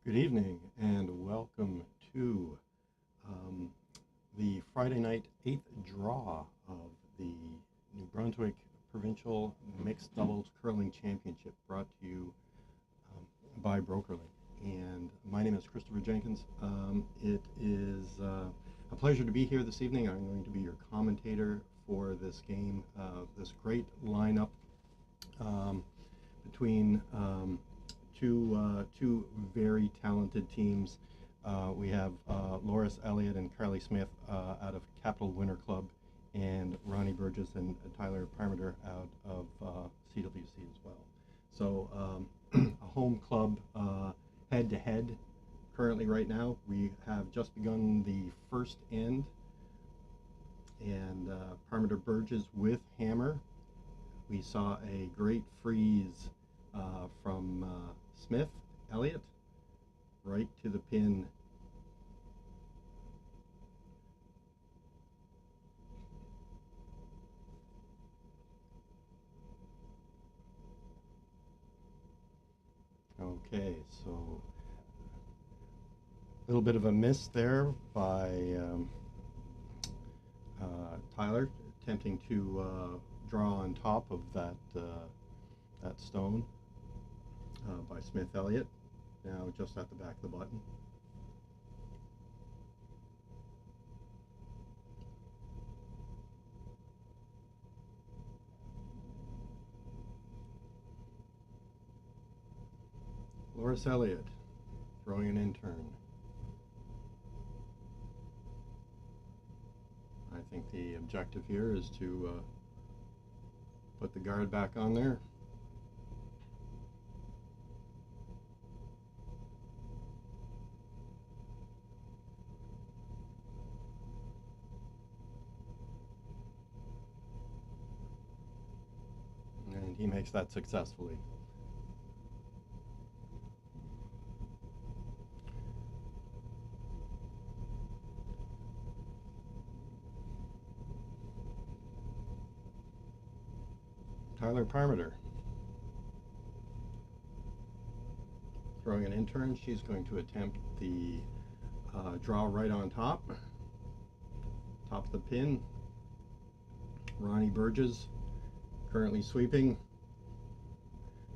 Good evening and welcome to um, the Friday night 8th draw of the New Brunswick Provincial Mixed Doubles Curling Championship, brought to you by BrokerLink. And my name is Christopher Jenkins. It is a pleasure to be here this evening. I'm going to be your commentator for this game, this great lineup between two very talented teams. We have Loris Elliott and Carly Smith out of Capital Winter Club, and Ronnie Burgess and Tyler Partmiter out of CWC as well. So a home club head-to-head currently right now. We have just begun the first end, and Partmiter Burgess with hammer. We saw a great freeze from Smith Elliott right to the pin. Okay, so a little bit of a miss there by Tyler, attempting to draw on top of that stone by Smith Elliott, now just at the back of the button. Loris Elliott throwing an in-turn. I think the objective here is to put the guard back on there. And he makes that successfully. Tyler Partmiter throwing an in-turn. She's going to attempt the draw right on top of the pin. Ronnie Burgess currently sweeping.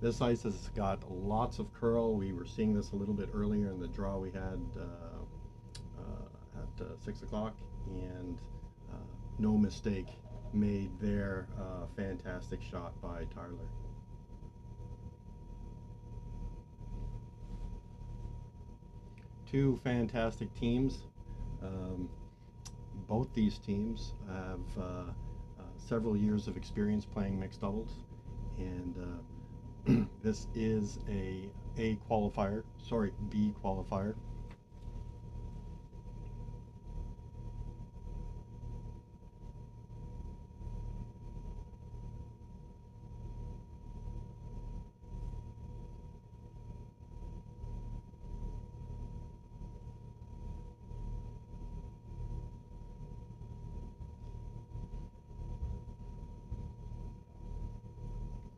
This ice has got lots of curl. We were seeing this a little bit earlier in the draw we had at 6 o'clock, and no mistake made there. Fantastic shot by Tyler. Two fantastic teams. Both these teams have several years of experience playing mixed doubles, and this is a B qualifier.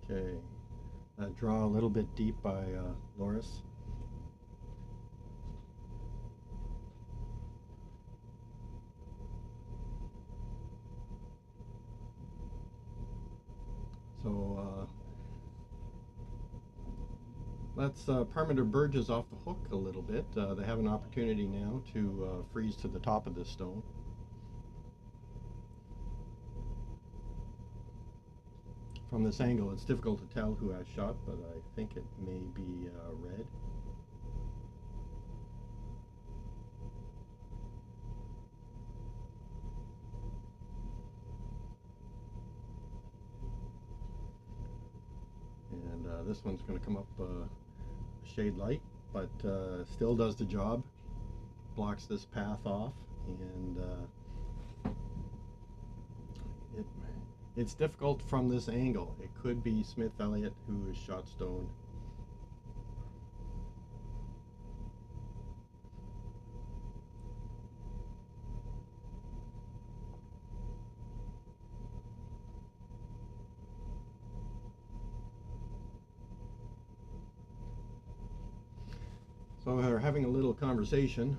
Okay, that draw a little bit deep by Loris. So let's Partmiter Burgess off the hook a little bit. They have an opportunity now to freeze to the top of this stone. From this angle, it's difficult to tell who has shot, but I think it may be red. And this one's going to come up a shade light, but still does the job. Blocks this path off, and it's difficult from this angle. It could be Smith Elliott who is shot stone. So So we're having a little conversation.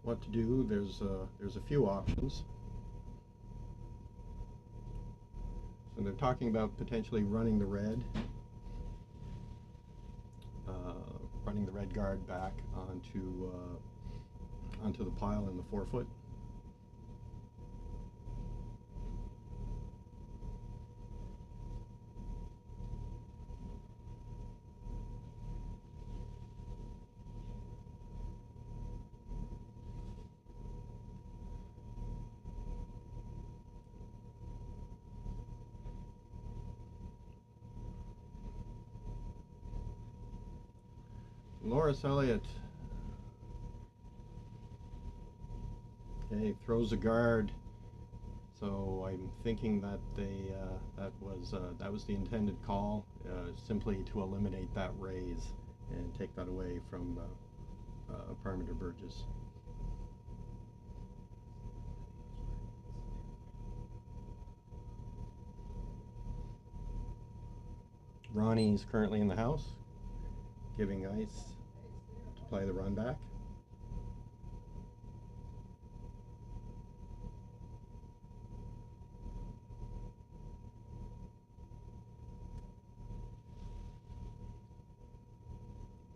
What to do? There's a few options. So they're talking about potentially running the red guard back onto the pile in the 4-foot. Elliott, okay, throws a guard. So I'm thinking that that was the intended call, simply to eliminate that raise and take that away from Partmiter Burgess. Ronnie's currently in the house, giving ice to play the run back.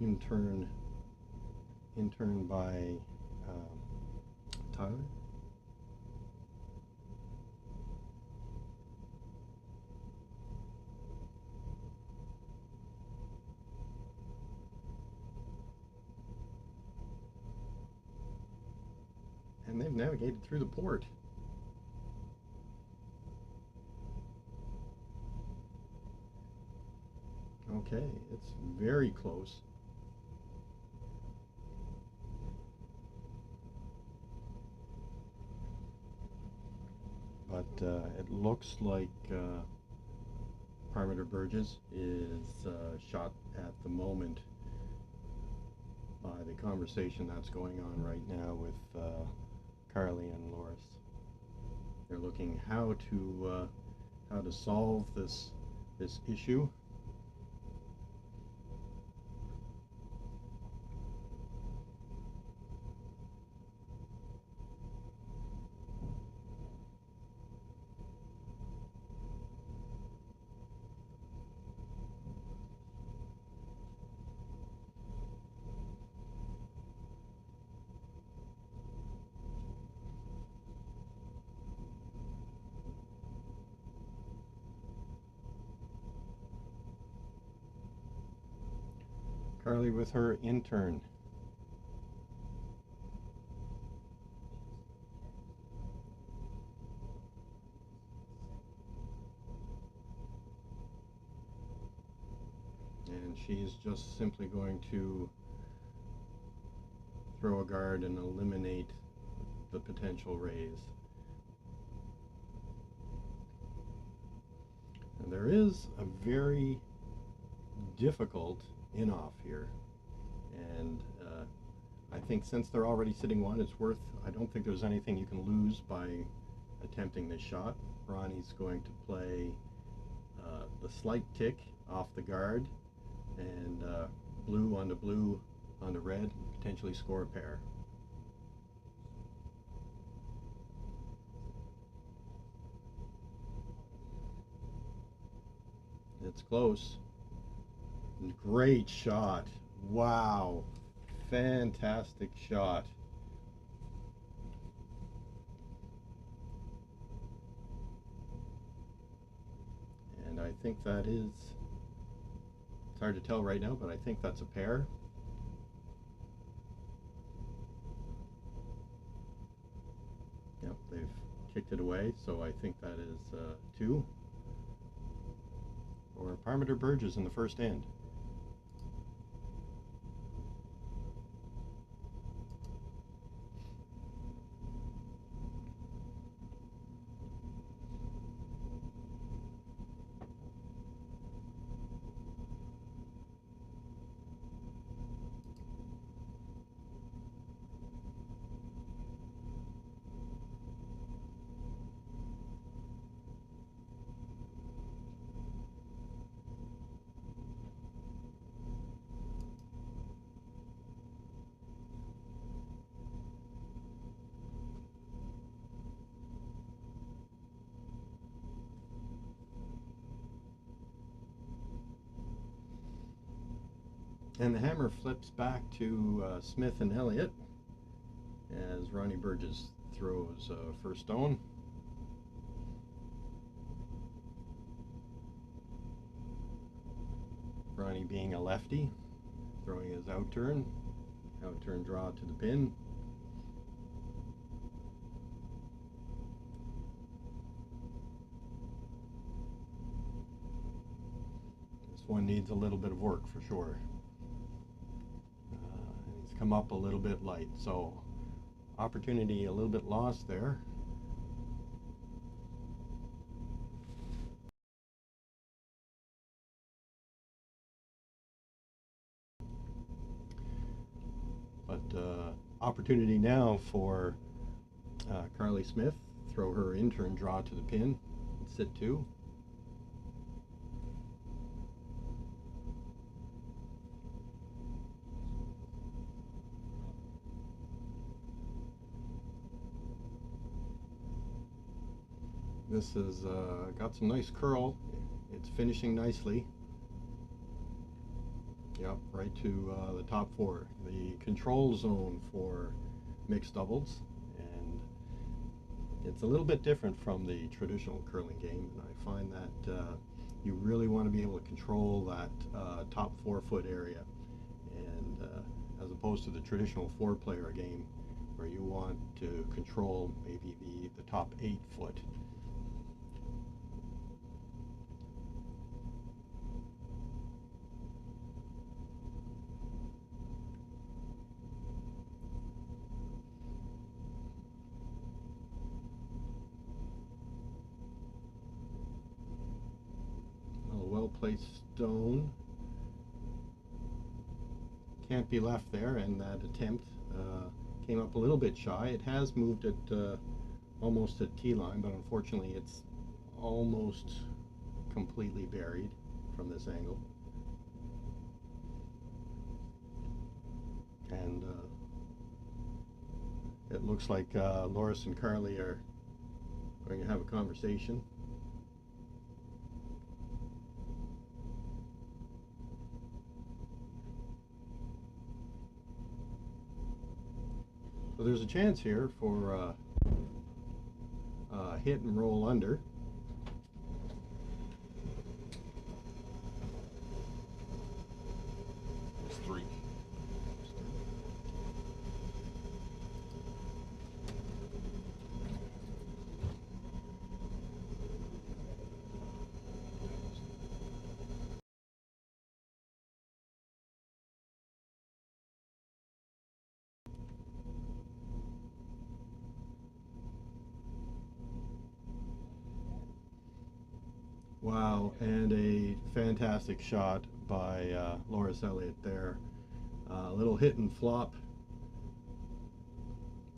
In turn by Tyler. And they've navigated through the port. Okay, it's very close. But it looks like Partmiter Burgess is shot at the moment by the conversation that's going on right now with Carly and Loris. They're looking how to solve this issue. Carly with her intern. And she's just simply going to throw a guard and eliminate the potential raise. And there is a very difficult in-off here, and I think since they're already sitting one, it's worth, I don't think there's anything you can lose by attempting this shot. Ronnie's going to play the slight tick off the guard, and blue onto red, potentially score a pair. It's close. Great shot. Wow. Fantastic shot. And I think that is, it's hard to tell right now, but I think that's a pair. Yep, they've kicked it away, so I think that is 2. Or Partmiter Burgess in the first end. And the hammer flips back to Smith and Elliott as Ronnie Burgess throws first stone. Ronnie being a lefty, throwing his out turn draw to the pin. This one needs a little bit of work for sure. He's come up a little bit light, so opportunity a little bit lost there. But opportunity now for Carly Smith. Throw her in turn draw to the pin. Sit two. This has got some nice curl. It's finishing nicely. Yep, right to the top four. The control zone for mixed doubles. And it's a little bit different from the traditional curling game. And I find that you really want to be able to control that top 4 foot area. And as opposed to the traditional 4-player game where you want to control maybe the top 8 foot. Well-placed stone. Can't be left there, and that attempt came up a little bit shy. It has moved it almost at T-line, but unfortunately it's almost completely buried from this angle. And it looks like Loris and Carly are going to have a conversation. So there's a chance here for hit and roll under. It's 3. Wow, and a fantastic shot by Loris Elliott there. A little hit and flop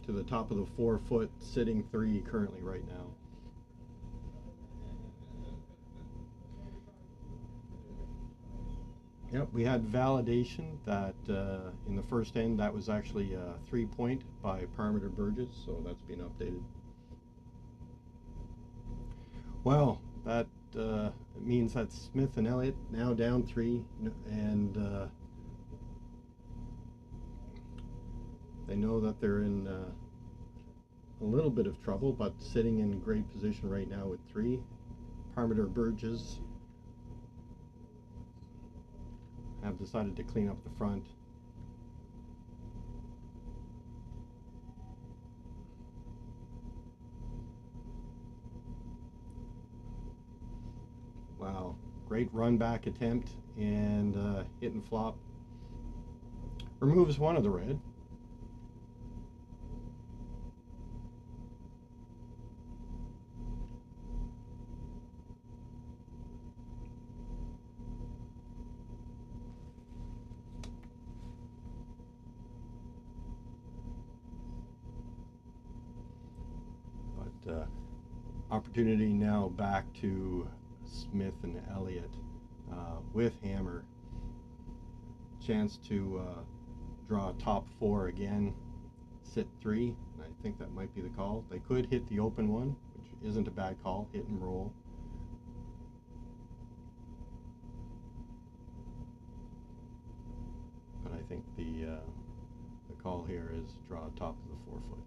to the top of the 4 foot, sitting 3 currently right now. Yep, we had validation that in the first end that was actually a 3-point by Partmiter Burgess, so that's been updated. Well, that means that Smith and Elliott now down 3, and they know that they're in a little bit of trouble, but sitting in great position right now with 3. Partmiter Burgess have decided to clean up the front. Wow, great run back attempt, and hit and flop removes one of the red. But opportunity now back to Smith and Elliott with hammer. Chance to draw top 4 again, sit 3. I think that might be the call. They could hit the open one, which isn't a bad call, hit and roll. think the call here is draw top of the 4-foot.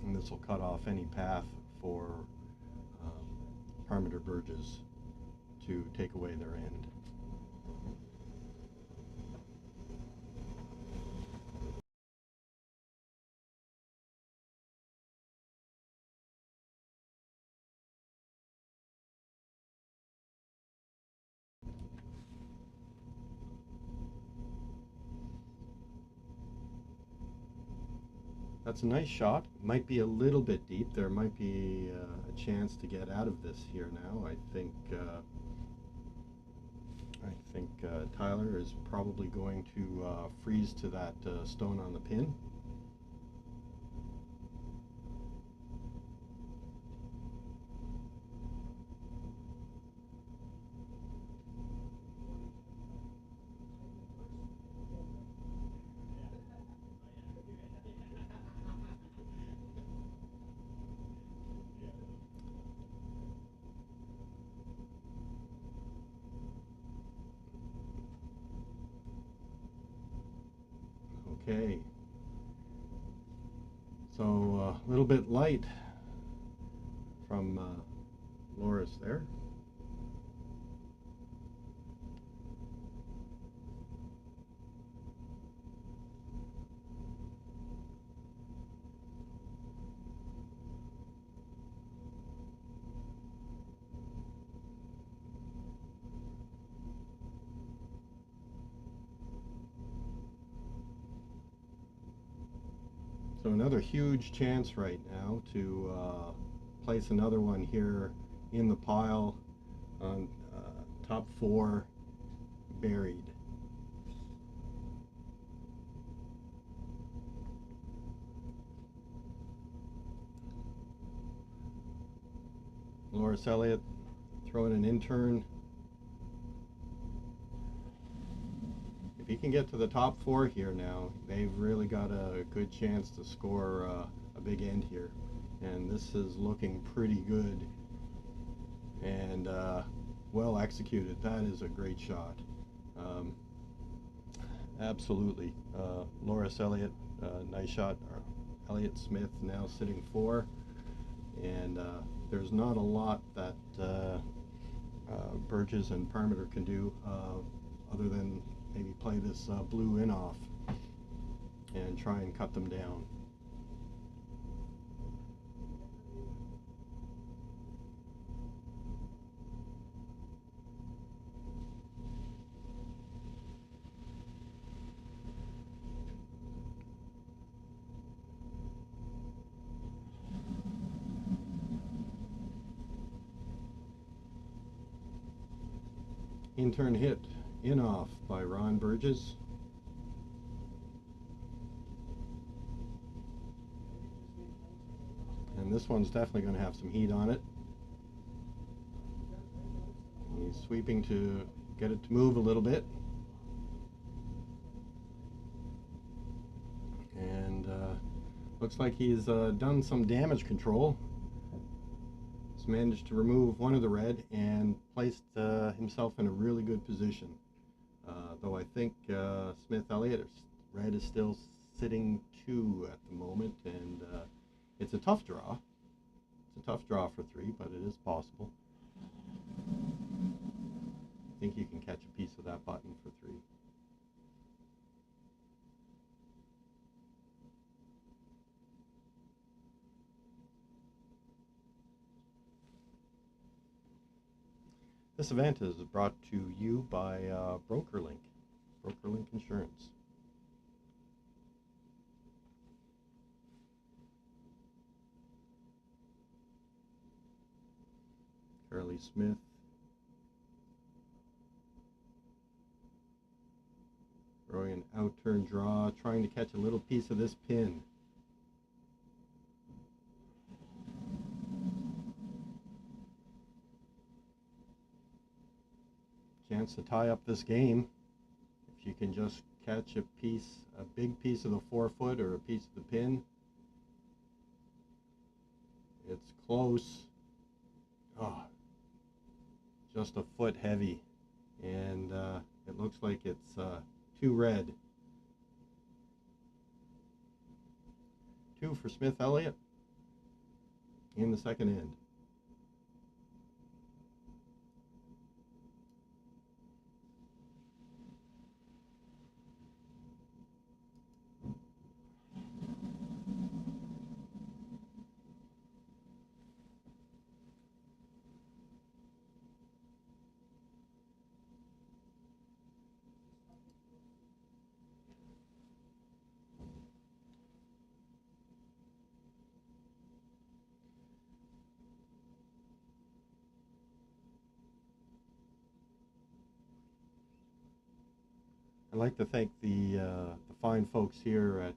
And this will cut off any path for Partmiter Burgess to take away their end. That's a nice shot. Might be a little bit deep. There might be a chance to get out of this here now. I think Tyler is probably going to freeze to that stone on the pin. Okay, so a little bit light from Loris there. So another huge chance right now to place another one here in the pile on top 4 buried. Loris Elliott throwing an in-turn. If he can get to the top 4 here now, they've really got a good chance to score a big end here. And this is looking pretty good and well executed. That is a great shot. Absolutely. Loris Elliott, nice shot. Elliott Smith now sitting 4. And there's not a lot that Burgess and Partmiter can do other than maybe play this blue in off and try and cut them down. In-turn hit in off by Ron Burgess. And this one's definitely going to have some heat on it. He's sweeping to get it to move a little bit. And looks like he's done some damage control. He's managed to remove one of the red and placed himself in a really good position. Though I think Smith Elliott red is still sitting 2 at the moment, and it's a tough draw. It's a tough draw for 3, but it is possible. I think you can catch a piece of that button for 3. This event is brought to you by BrokerLink, BrokerLink Insurance. Curly Smith. Throwing an out-turn draw, trying to catch a little piece of this pin. Chance to tie up this game if you can just catch a big piece of the 4-foot or a piece of the pin. It's close. Oh, just a foot heavy, and It looks like it's 2 red. 2 for Smith Elliott in the second end. I'd like to thank the fine folks here at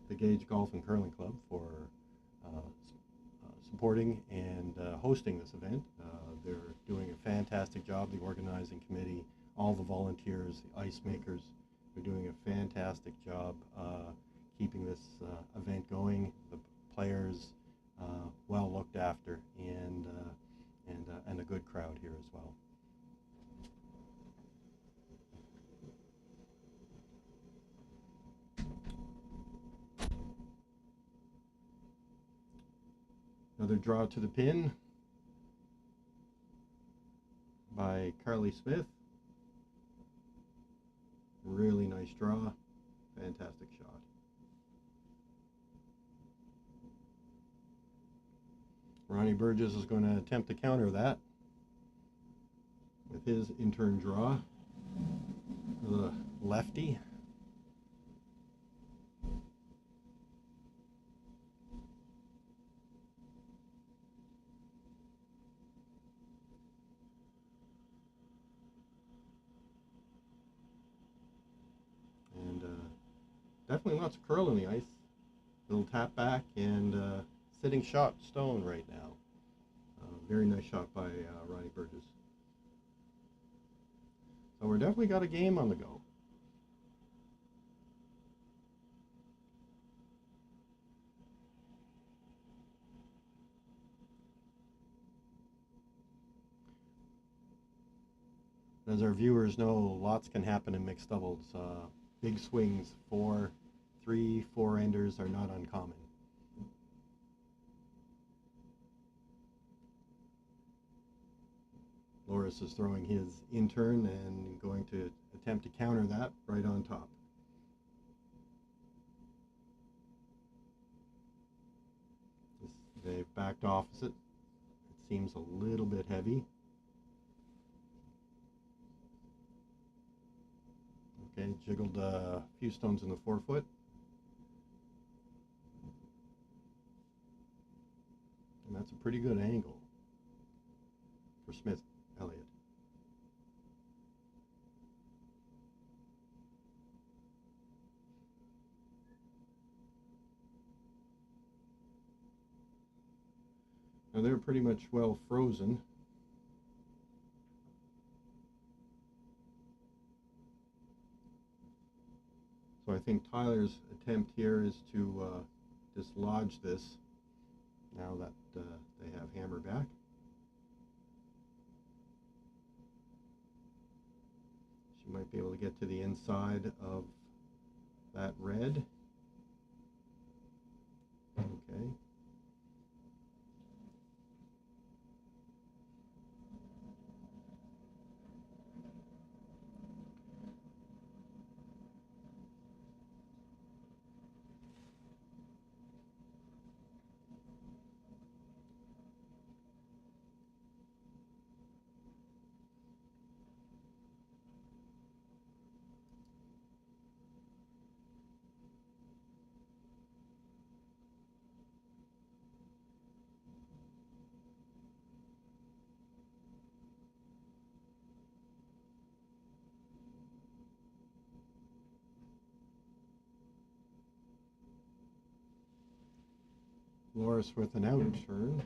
the Gage Golf and Curling Club for supporting and hosting this event. They're doing a fantastic job, the organizing committee, all the volunteers, the ice makers. They're doing a fantastic job keeping this event going. The players well looked after, and a good crowd here as well. Another draw to the pin by Carly Smith. Really nice draw. Fantastic shot. Ronnie Burgess is going to attempt to counter that with his in-turn draw. The lefty. Definitely lots of curl in the ice. Little tap back and sitting shot stone right now. Very nice shot by Ronnie Burgess. So we're definitely got a game on the go. As our viewers know, lots can happen in mixed doubles. Big swings, 3, 4-enders are not uncommon. Loris is throwing his in-turn and going to attempt to counter that right on top. They've backed opposite. It seems a little bit heavy. Okay, jiggled a few stones in the forefoot. And that's a pretty good angle for Smith Elliott. Now they're pretty much well frozen. So I think Tyler's attempt here is to dislodge this now that they have hammer back. She might be able to get to the inside of that red. Okay. Loris with an out turn.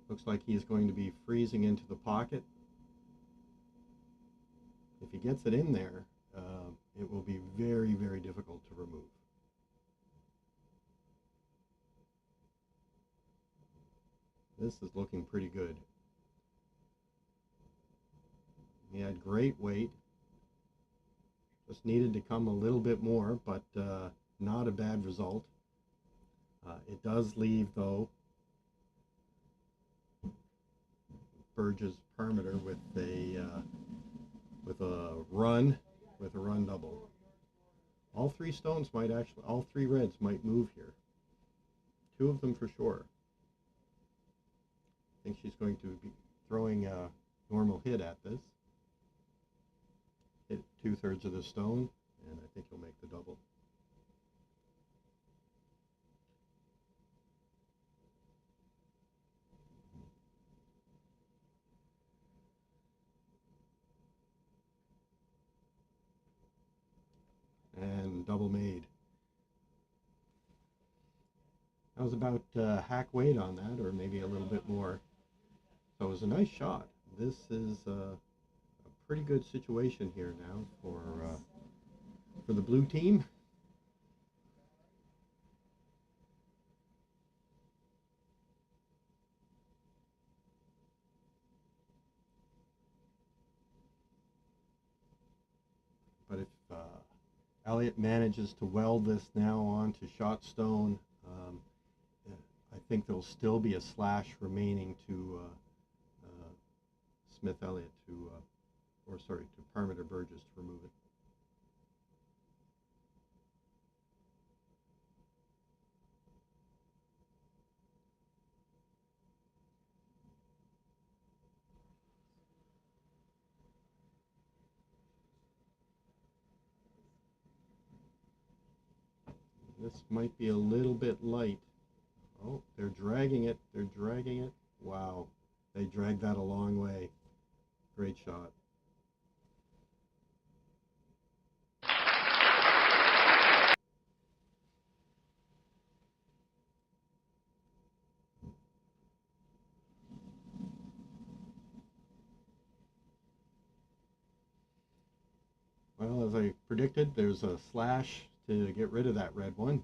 Looks like he's going to be freezing into the pocket. If he gets it in there, it will be very, very difficult to remove. This is looking pretty good. He had great weight, Just needed to come a little bit more, but not a bad result. It does leave, though, Burgess Partmiter with a run double. All three stones might actually, all three reds might move here. Two of them for sure. I think she's going to be throwing a normal hit at this. Hit 2/3 of the stone, and I think he'll make the double. And double made. That was about hack weight on that, or maybe a little bit more. So it was a nice shot. This is a pretty good situation here now for the blue team. But if Elliott manages to weld this now onto shot stone, I think there'll still be a slash remaining to Smith Elliott to Partmiter Burgess to remove it. This might be a little bit light. Oh, they're dragging it. They're dragging it. Wow. They dragged that a long way. Great shot. Well, as I predicted, there's a slash to get rid of that red one.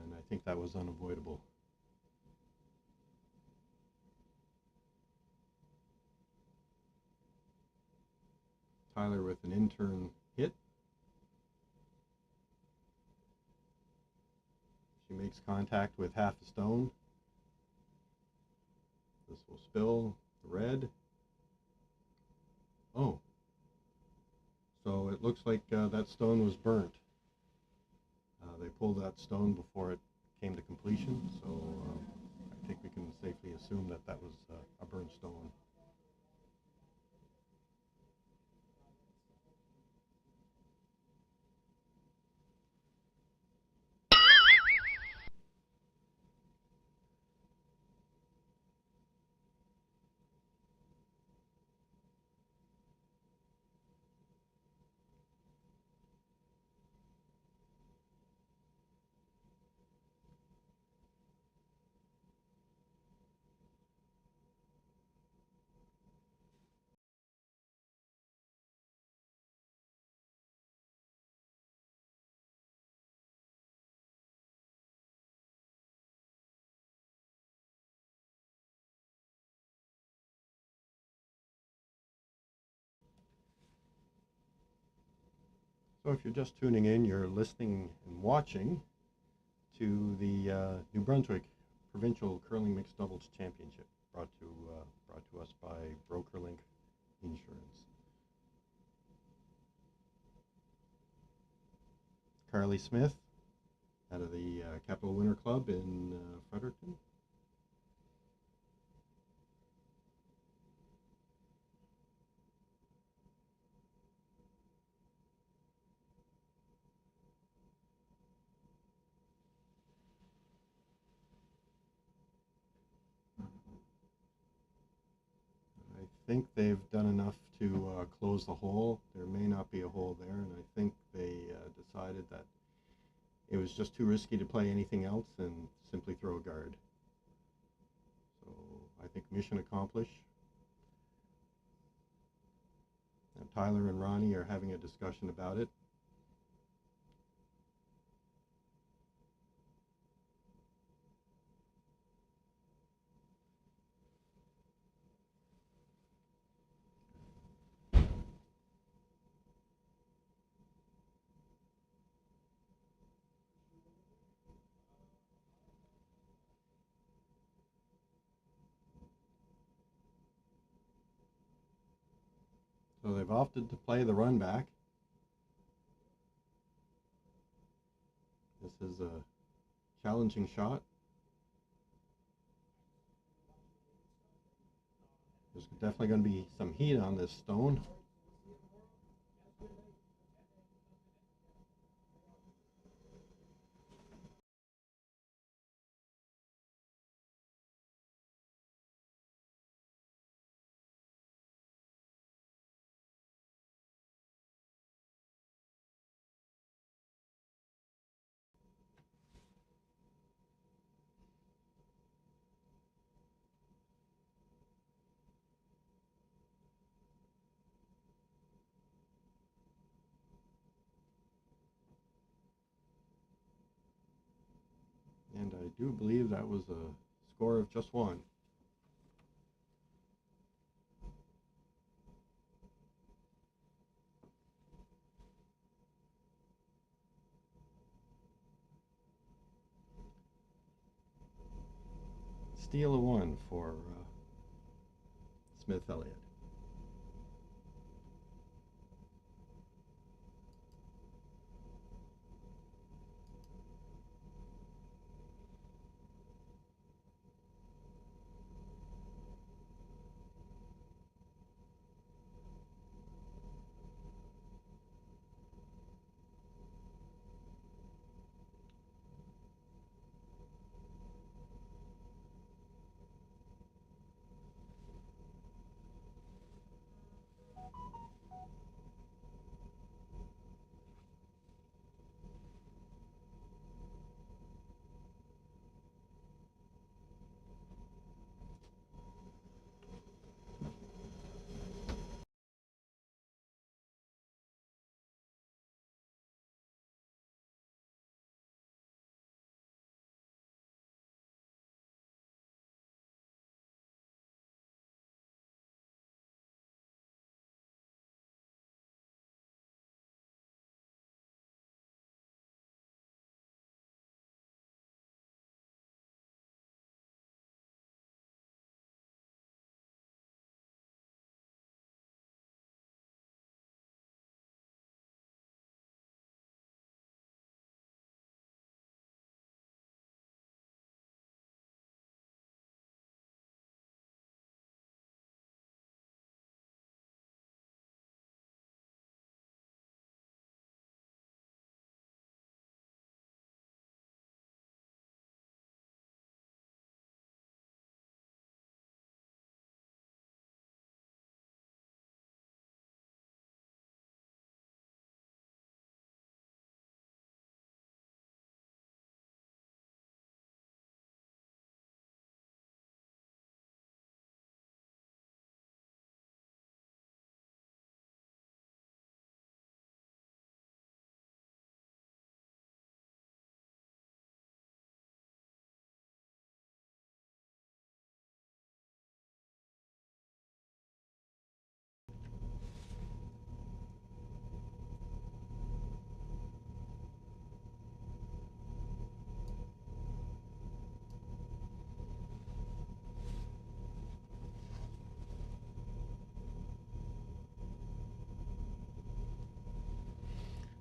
And I think that was unavoidable. Tyler with an in-turn hit. She makes contact with half a stone. This will spill the red. Oh. So it looks like that stone was burnt. They pulled that stone before it came to completion, so I think we can safely assume that that was a burnt stone. So if you're just tuning in, you're listening and watching to the New Brunswick Provincial Curling Mixed Doubles Championship, brought to us by BrokerLink Insurance. Carly Smith, out of the Capital Winter Club in Fredericton. I think they've done enough to close the hole. There may not be a hole there, and I think they decided that it was just too risky to play anything else and simply throw a guard. So I think mission accomplished. And Tyler and Ronnie are having a discussion about it. So they've opted to play the run back. This is a challenging shot. There's definitely going to be some heat on this stone. And I do believe that was a score of just one. Steal a one for Smith Elliott.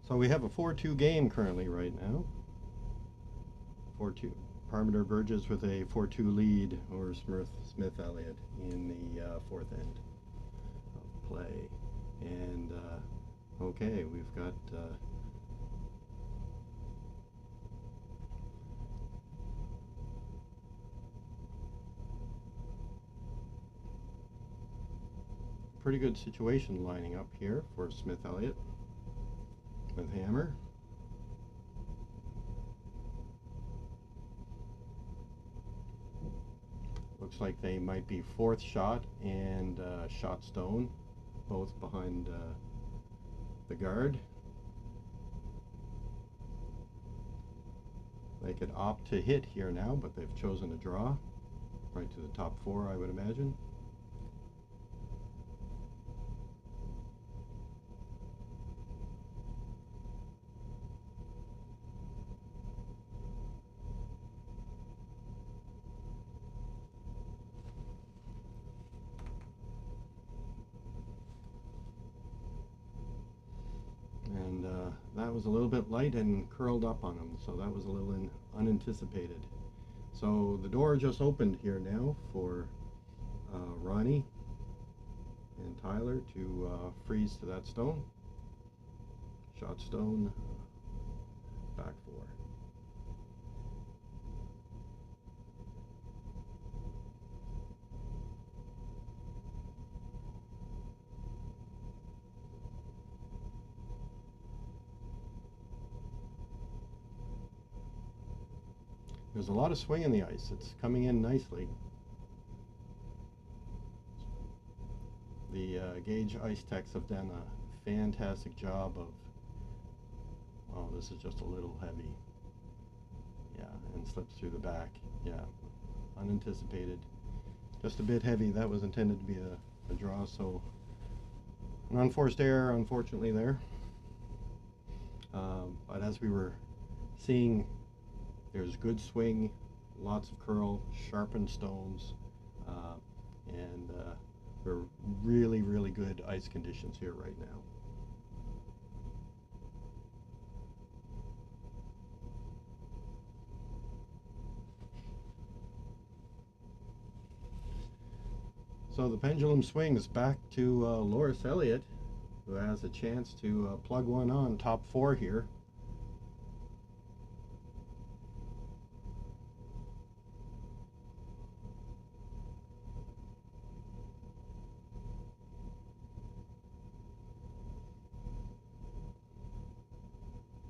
So we have a 4-2 game currently right now. 4-2. Partmiter Burgess with a 4-2 lead over Smith Elliott in the fourth end of play. And okay, we've got pretty good situation lining up here for Smith Elliott with hammer. Looks like they might be fourth shot and shot stone, both behind the guard. They could opt to hit here now, but they've chosen to draw right to the top four, I would imagine. was a little bit light and curled up on him, so that was a little unanticipated. So the door just opened here now for Ronnie and Tyler to freeze to that stone. Shot stone, back 4. There's a lot of swing in the ice. It's coming in nicely. The Gauge Ice Techs have done a fantastic job of, oh, this is just a little heavy. Yeah, and slips through the back. Yeah, unanticipated. Just a bit heavy. That was intended to be a draw, so an unforced error, unfortunately, there. But as we were seeing, there's good swing, lots of curl, sharpened stones, and we're really, really good ice conditions here right now. So the pendulum swings back to Loris Elliott, who has a chance to plug one on top 4 here.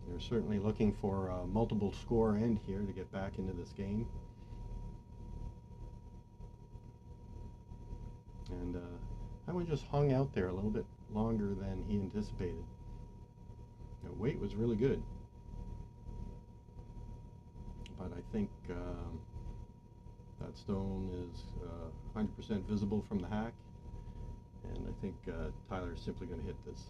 They're certainly looking for a multiple score end here to get back into this game. And that one just hung out there a little bit longer than he anticipated. The weight was really good. But I think that stone is 100% visible from the hack. And I think Tyler's simply going to hit this.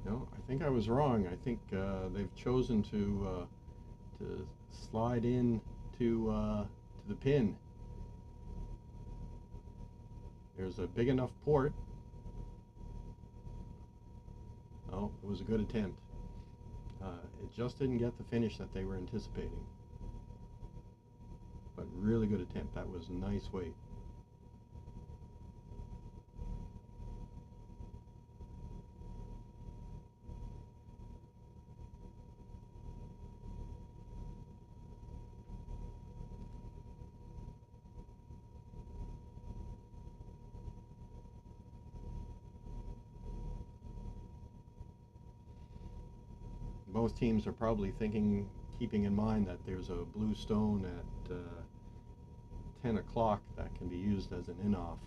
No, I think I was wrong. I think they've chosen to slide in to the pin. There's a big enough port. Oh, it was a good attempt. It just didn't get the finish that they were anticipating. But really good attempt. That was nice weight. Both teams are probably keeping in mind that there's a blue stone at 10 o'clock that can be used as an in-off.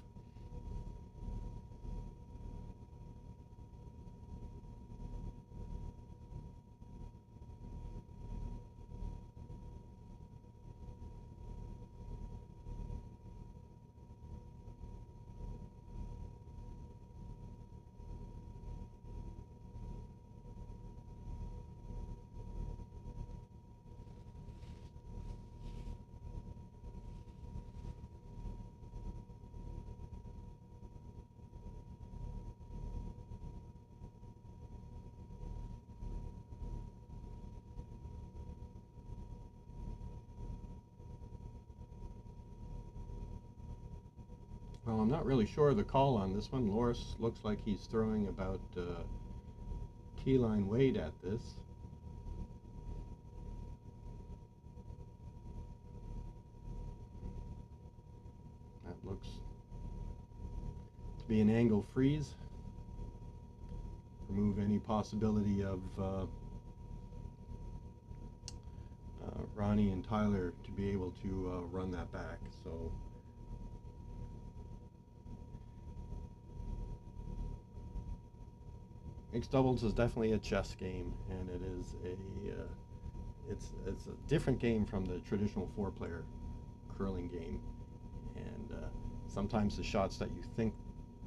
Well, I'm not really sure of the call on this one. Loris looks like he's throwing about T-line weight at this. That looks to be an angle freeze. Remove any possibility of Ronnie and Tyler to be able to run that back. So Mixed doubles is definitely a chess game, and it is it's a different game from the traditional four-player curling game. And sometimes the shots that you think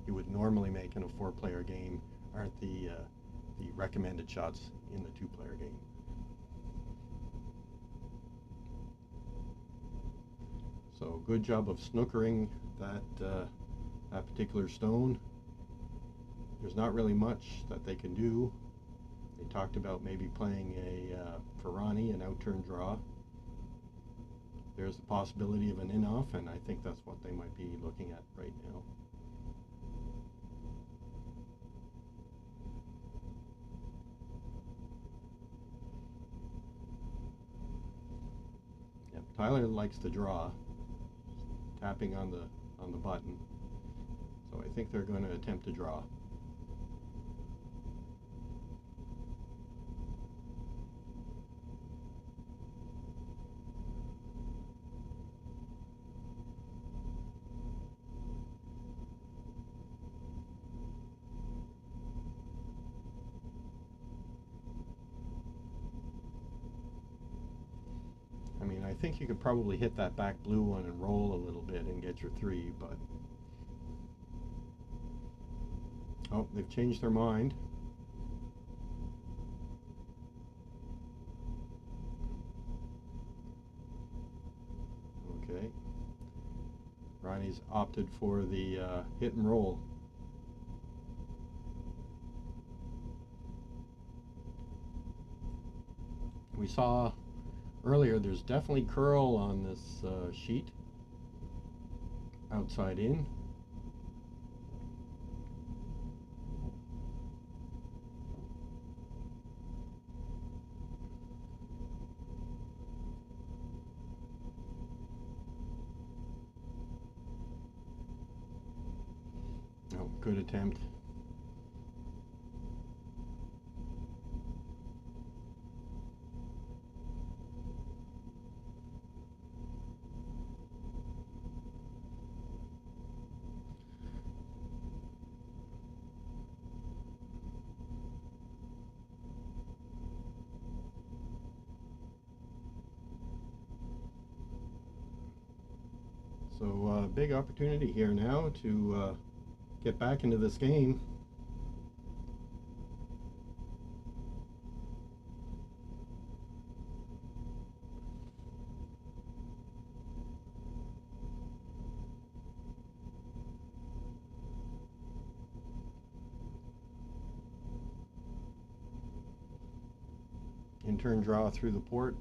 you would normally make in a four-player game aren't the recommended shots in the two-player game. So good job of snookering that that particular stone. There's not really much that they can do. They talked about maybe playing for Ronnie, an out-turn draw. There's the possibility of an in-off, and I think that's what they might be looking at right now. Yep, Tyler likes to draw, tapping on the button. So I think they're going to attempt to draw. I mean, I think you could probably hit that back blue one and roll a little bit and get your three, but... Oh, they've changed their mind. Okay. Ronnie's opted for the hit and roll. We saw earlier there's definitely curl on this sheet. Outside in. Oh, good attempt. So big opportunity here now to get back into this game. In-turn draw through the port.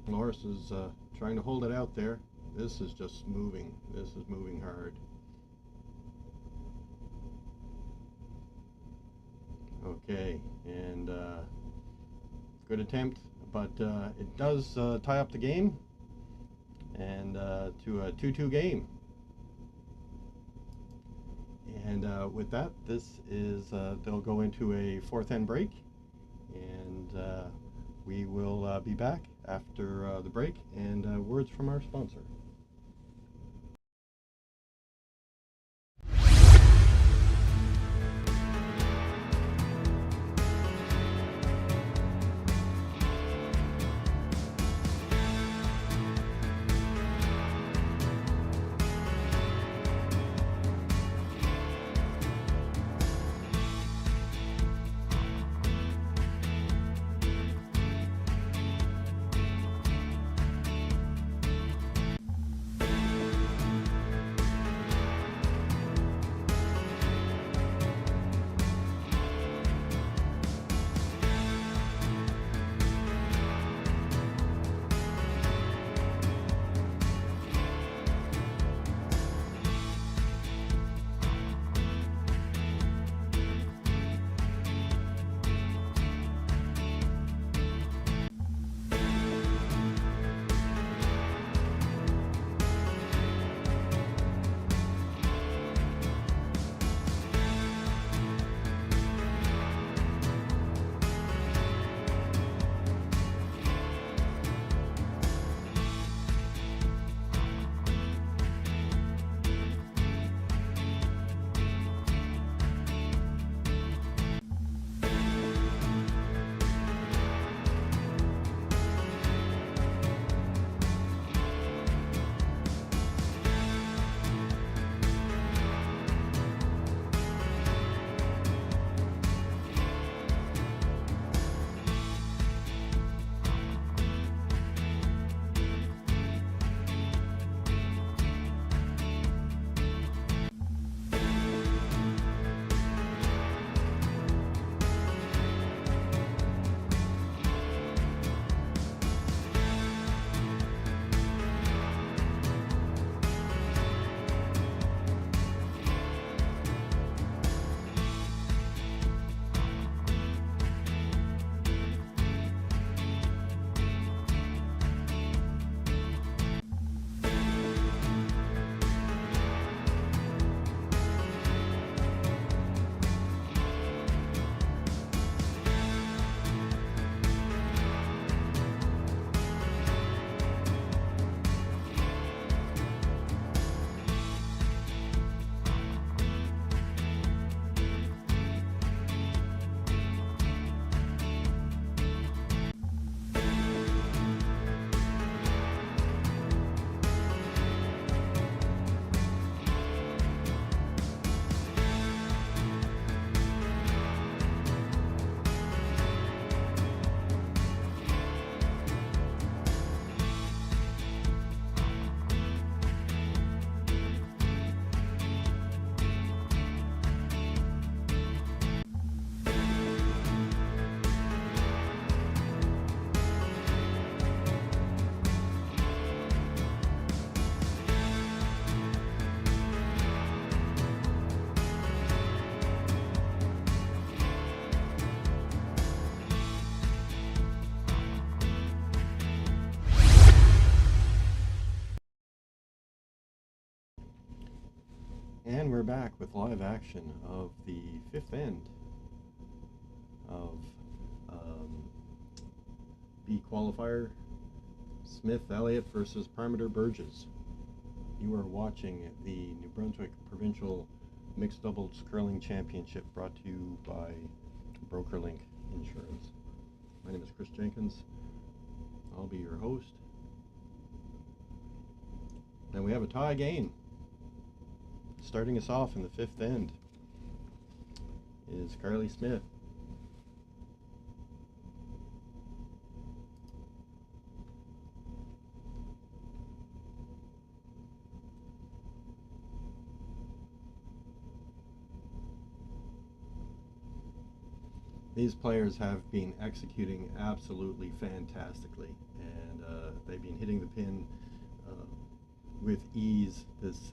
Morris is trying to hold it out there. This is just moving. This is moving hard. Okay, and good attempt, but it does tie up the game, and to a 2-2 game. And with that, this is they'll go into a fourth end break, and we will be back after the break and words from our sponsor. And we're back with live action of the fifth end of B qualifier, Smith Elliott versus Partmiter Burgess. You are watching the New Brunswick Provincial Mixed Doubles Curling Championship, brought to you by BrokerLink Insurance. My name is Chris Jenkins. I'll be your host. And we have a tie game. Starting us off in the fifth end is Carly Smith. These players have been executing absolutely fantastically, and they've been hitting the pin with ease this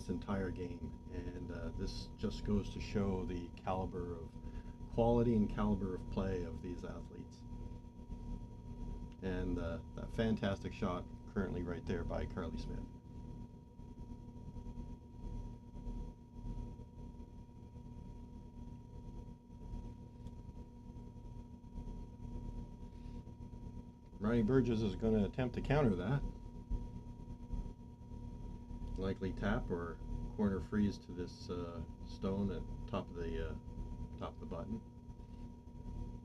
entire game, and this just goes to show the caliber of quality and caliber of play of these athletes. And that fantastic shot currently right there by Carly Smith. Ronnie Burgess is going to attempt to counter that. Likely tap or corner freeze to this stone at top of the button.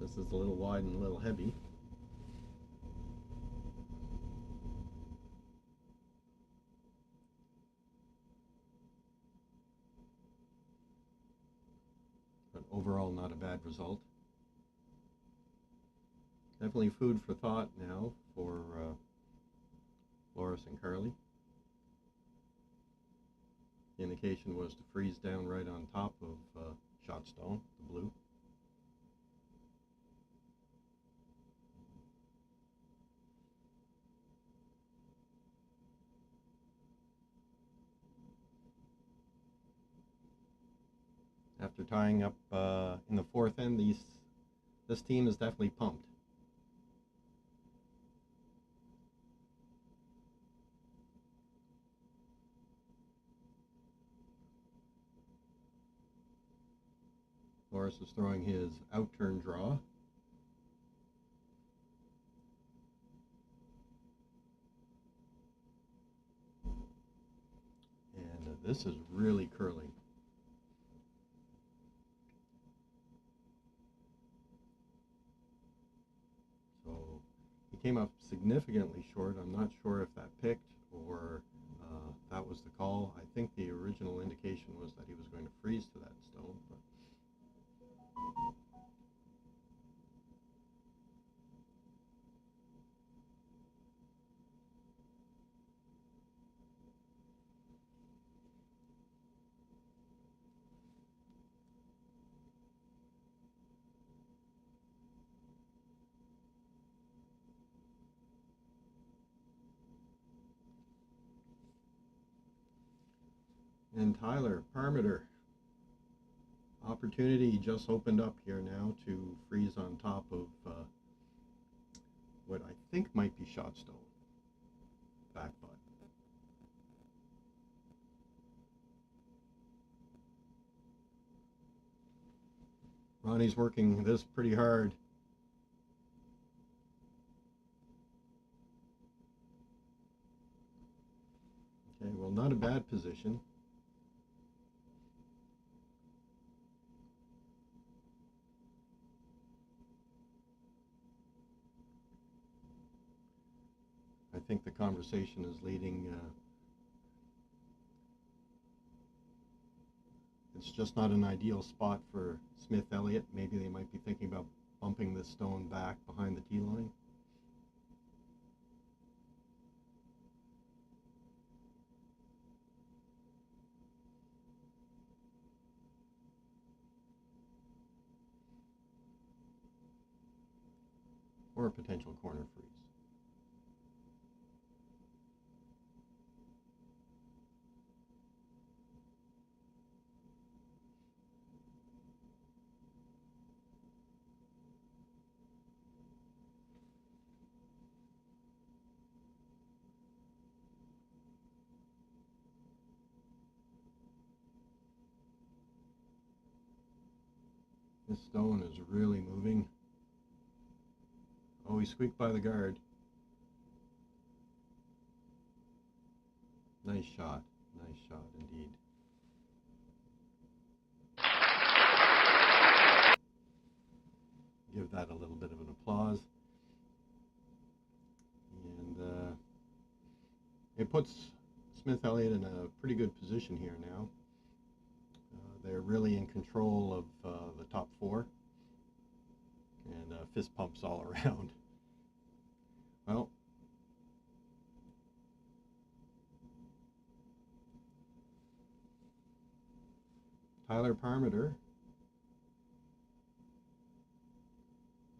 This is a little wide and a little heavy. But overall, not a bad result. Definitely food for thought now for Loris and Carly. The indication was to freeze down right on top of shot stone, the blue. After tying up in the fourth end, this team is definitely pumped. Loris is throwing his out-turn draw. And this is really curling. So he came up significantly short. I'm not sure if that picked or that was the call. I think the original indication was that he was going to freeze to that stone, but and Tyler Partmiter. Opportunity just opened up here now to freeze on top of what I think might be shot stone. Back butt. Ronnie's working this pretty hard. Okay, well, not a bad position. I think the conversation is leading. It's just not an ideal spot for Smith Elliott. Maybe they might be thinking about bumping this stone back behind the tee line. Or a potential corner freeze. This stone is really moving. Oh, he squeaked by the guard. Nice shot. Nice shot indeed. Give that a little bit of an applause. And it puts Smith Elliott in a pretty good position here now. They're really in control of the top four. And fist pumps all around. Well, Tyler Partmiter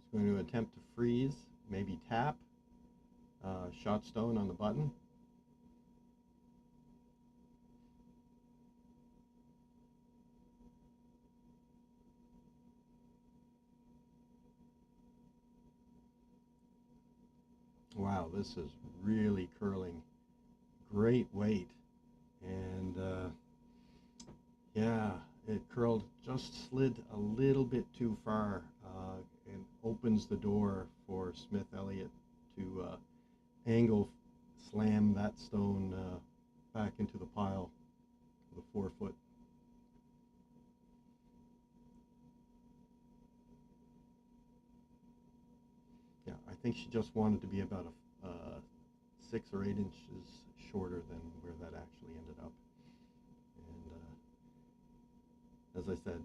is going to attempt to freeze, maybe tap, shot stone on the button. Wow, this is really curling. Great weight. And yeah, it curled, just slid a little bit too far, and opens the door for Smith Elliott to angle slam that stone back into the pile, the 4 foot. Yeah, I think she just wanted to be about 6 or 8 inches shorter than where that actually ended up. And as I said,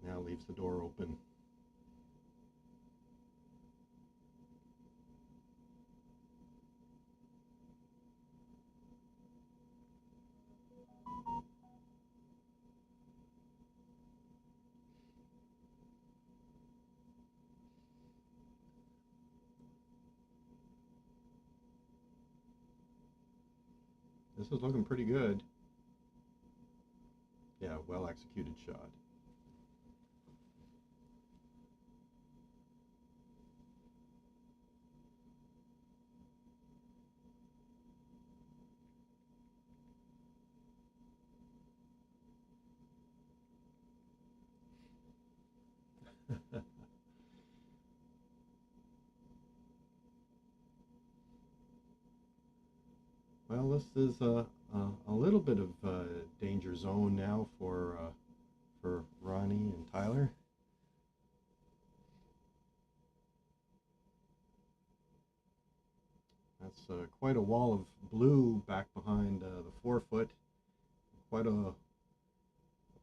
now leaves the door open. This is looking pretty good. Yeah, well executed shot. Well, this is a little bit of danger zone now for Ronnie and Tyler. That's quite a wall of blue back behind the 4 foot. Quite a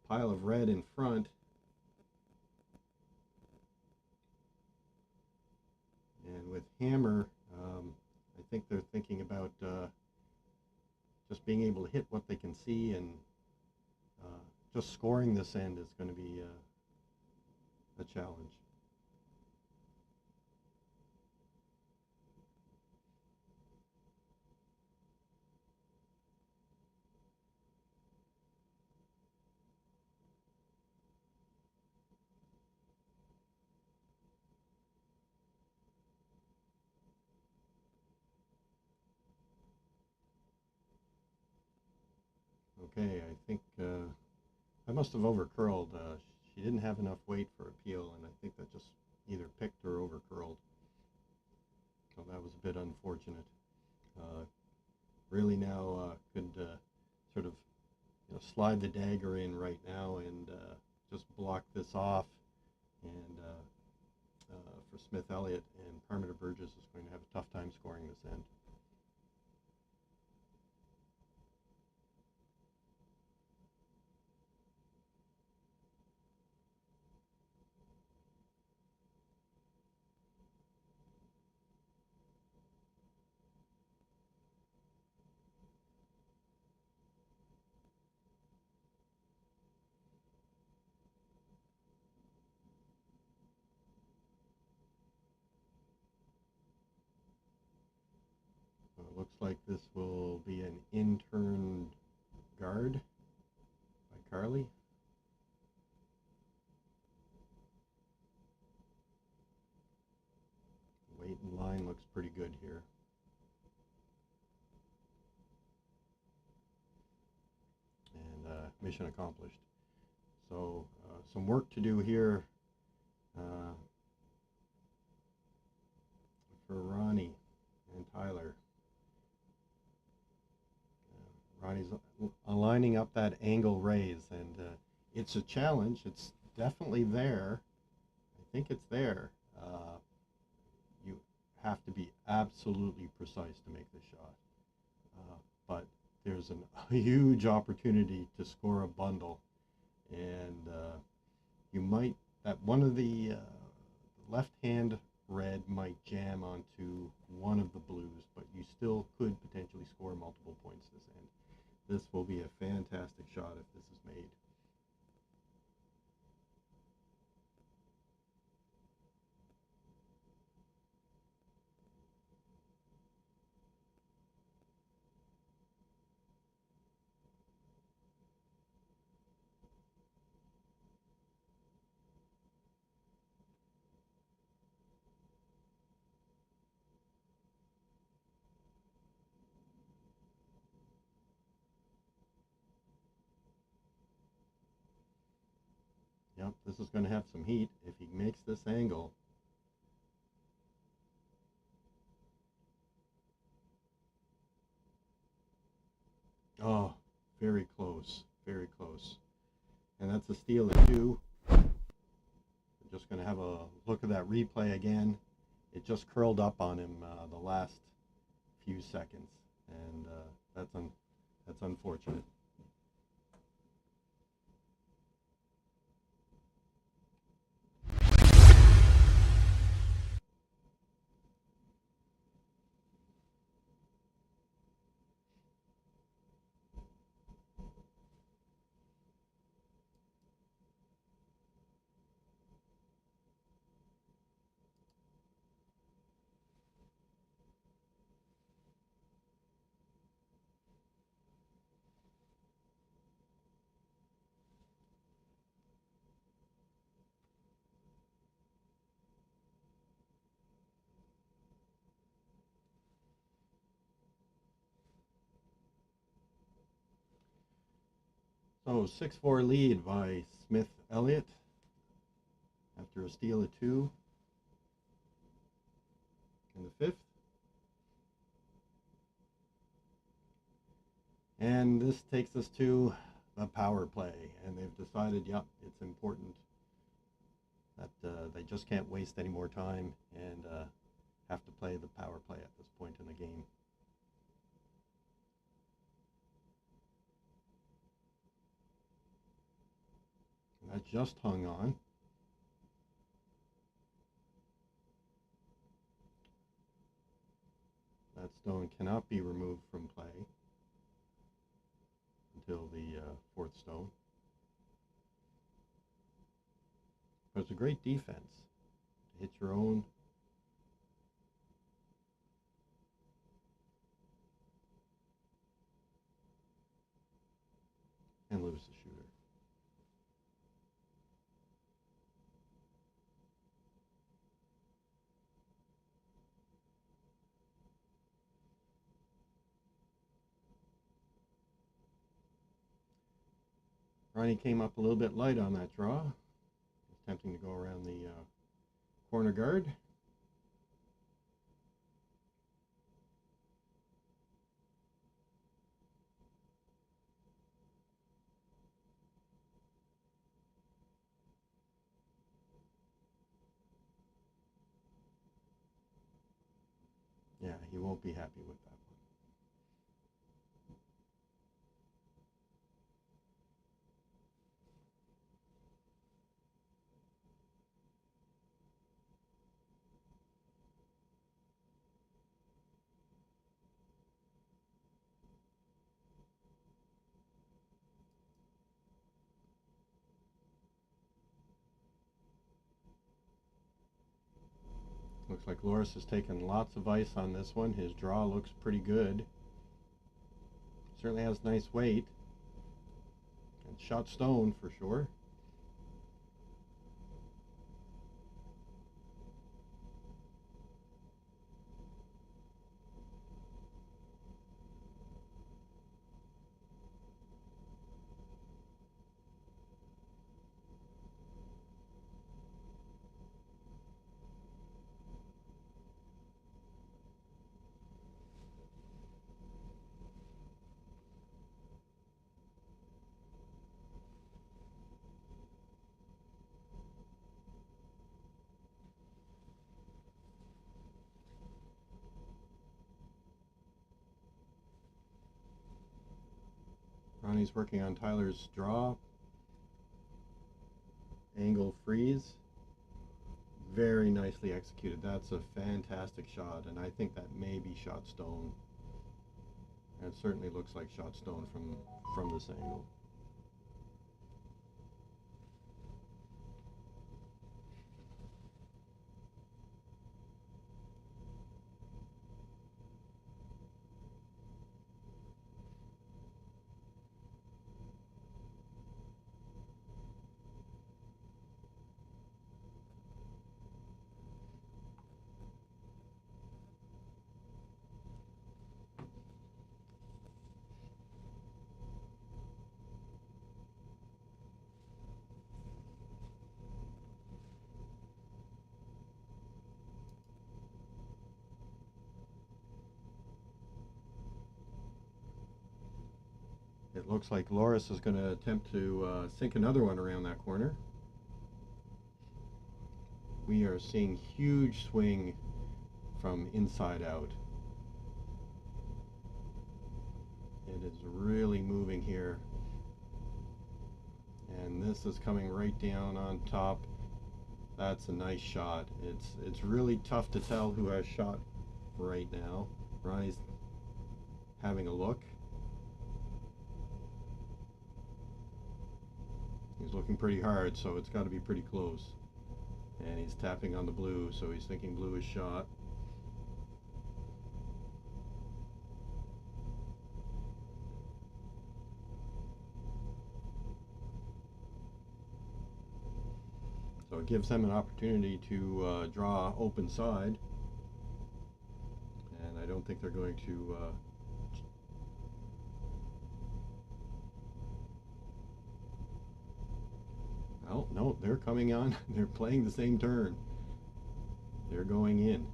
pile of red in front. And with hammer, I think they're thinking about just being able to hit what they can see, and just scoring this end is going to be a challenge. Okay, I think I must have overcurled. She didn't have enough weight for appeal, and I think that just either picked or overcurled. So that was a bit unfortunate. Really now could sort of slide the dagger in right now and just block this off. And for Smith Elliott, and Partmiter Burgess is going to have a tough time scoring this end. It looks like this will be an in-turn guard by Carly. Weight and line looks pretty good here. And mission accomplished. So some work to do here uh, for Ronnie and Tyler. Ronnie's lining up that angle raise, and it's a challenge. It's definitely there. I think it's there. You have to be absolutely precise to make the shot. But there's a huge opportunity to score a bundle, and you might, that one of the left hand red might jam onto one of the blues, but you still could potentially score multiple points this end. This will be a fantastic shot if this is made. Yep, this is going to have some heat if he makes this angle. Oh, very close, very close. And that's a steal at 2. I'm just going to have a look at that replay again. It just curled up on him the last few seconds, and that's unfortunate. So 6-4 lead by Smith Elliott after a steal at 2 in the 5th. And this takes us to the power play, and they've decided, yep, it's important that they just can't waste any more time and have to play the power play at this point in the game. And that just hung on. That stone cannot be removed from play until the 4th stone. But it's a great defense to hit your own. And lose the shooter. Ronnie came up a little bit light on that draw. Attempting to go around the corner guard. Yeah, he won't be happy with that one. Looks like Loris has taken lots of ice on this one. His draw looks pretty good. Certainly has nice weight. And shot stone for sure. Ronnie's working on Tyler's draw. Angle freeze. Very nicely executed. That's a fantastic shot, and I think that may be shot stone. And it certainly looks like shot stone from this angle. It looks like Loris is going to attempt to sink another one around that corner. We are seeing huge swing from inside out. It is really moving here. And this is coming right down on top. That's a nice shot. It's really tough to tell who has shot right now. Ronnie's having a look. He's looking pretty hard, so it's got to be pretty close. And he's tapping on the blue, so he's thinking blue is shot. So it gives them an opportunity to draw open side. And I don't think they're going to oh, no, they're coming on. They're playing the same turn. They're going in.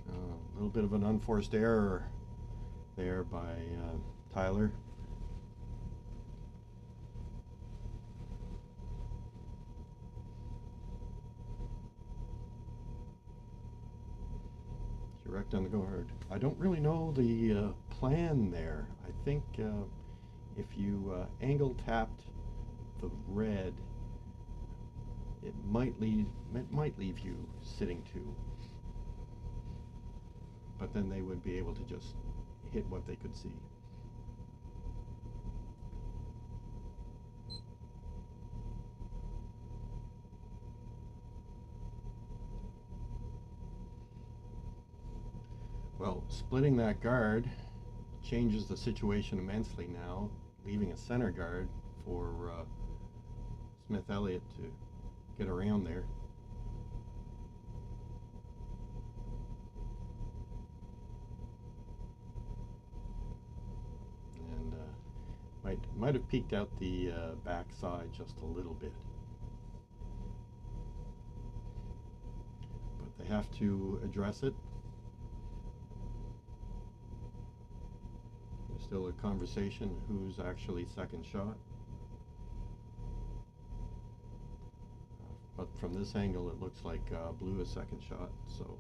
A little bit of an unforced error there by Tyler. Direct on the guard. I don't really know the plan there. I think if you angle tapped the red, it might leave you sitting two. But then they would be able to just hit what they could see. Well, splitting that guard changes the situation immensely now, leaving a center guard for Smith Elliott to get around there. And might have peeked out the backside just a little bit. But they have to address it. Still a conversation who's actually second shot. But from this angle it looks like blue is second shot, so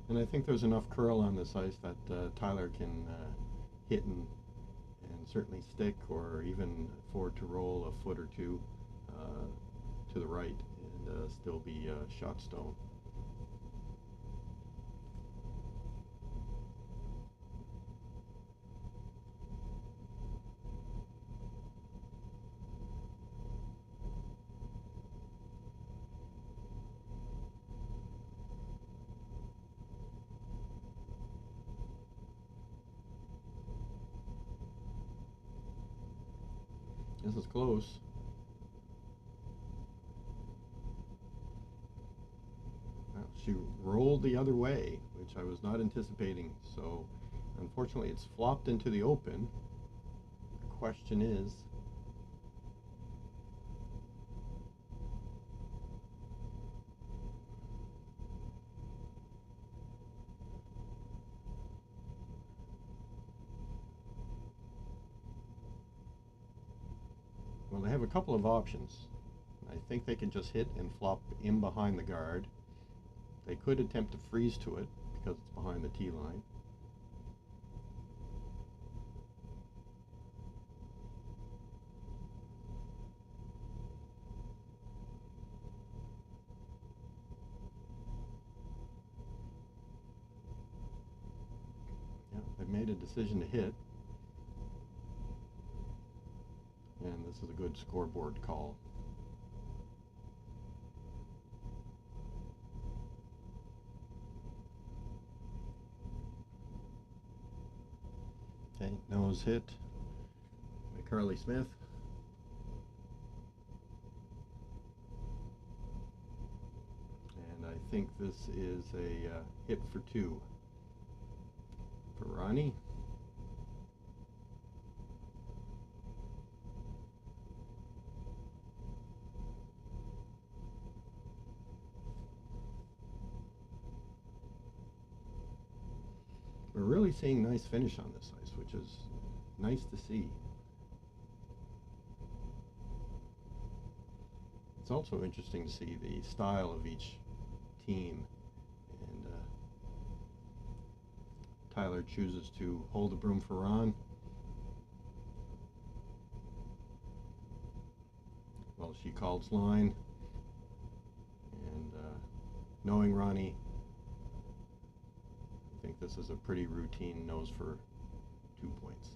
and I think there's enough curl on this ice that Tyler can hit and certainly stick, or even afford to roll a foot or two to the right and still be shot stone. This is close. Well, she rolled the other way, which I was not anticipating, so unfortunately it's flopped into the open. The question is, Well, they have a couple of options. I think they can just hit and flop in behind the guard. They could attempt to freeze to it because it's behind the tee line. Yeah, they've made a decision to hit. And this is a good scoreboard call. Okay, nose hit by Carly Smith. And I think this is a hit for two for Ronnie. We're really seeing nice finish on this ice, which is nice to see. It's also interesting to see the style of each team. And Tyler chooses to hold the broom for Ron. Well, she calls line. And knowing Ronnie, I think this is a pretty routine nose for 2 points.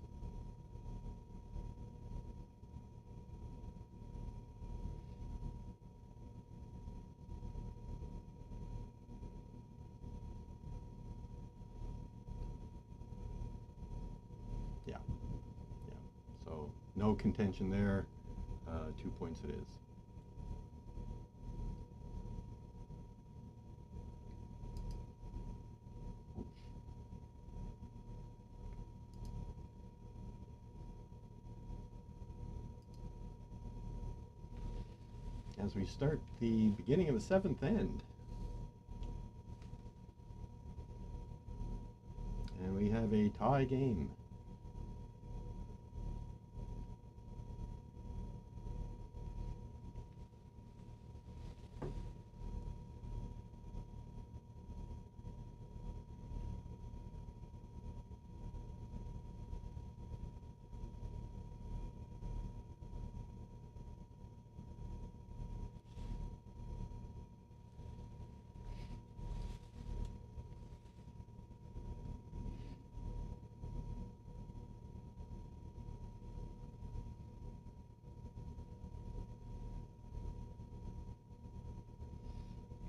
Yeah. So no contention there. 2 points it is. As we start the beginning of the seventh end. And we have a tie game.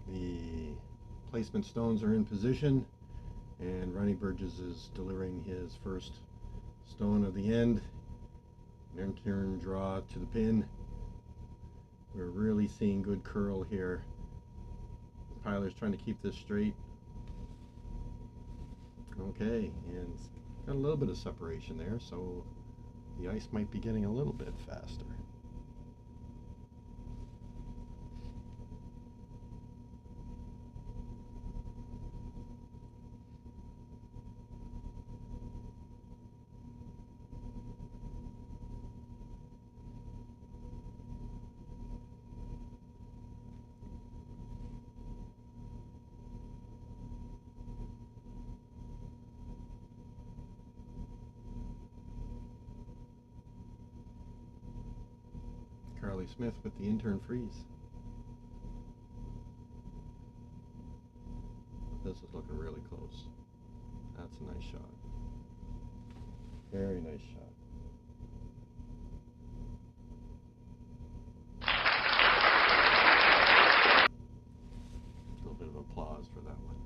The placement stones are in position, and Ronnie Burgess is delivering his first stone of the end. An in-turn draw to the pin. We're really seeing good curl here. Tyler's trying to keep this straight. Okay, and it's got a little bit of separation there, so the ice might be getting a little bit faster. Carly Smith with the in-turn freeze. This is looking really close. That's a nice shot. Very nice shot. A little bit of applause for that one.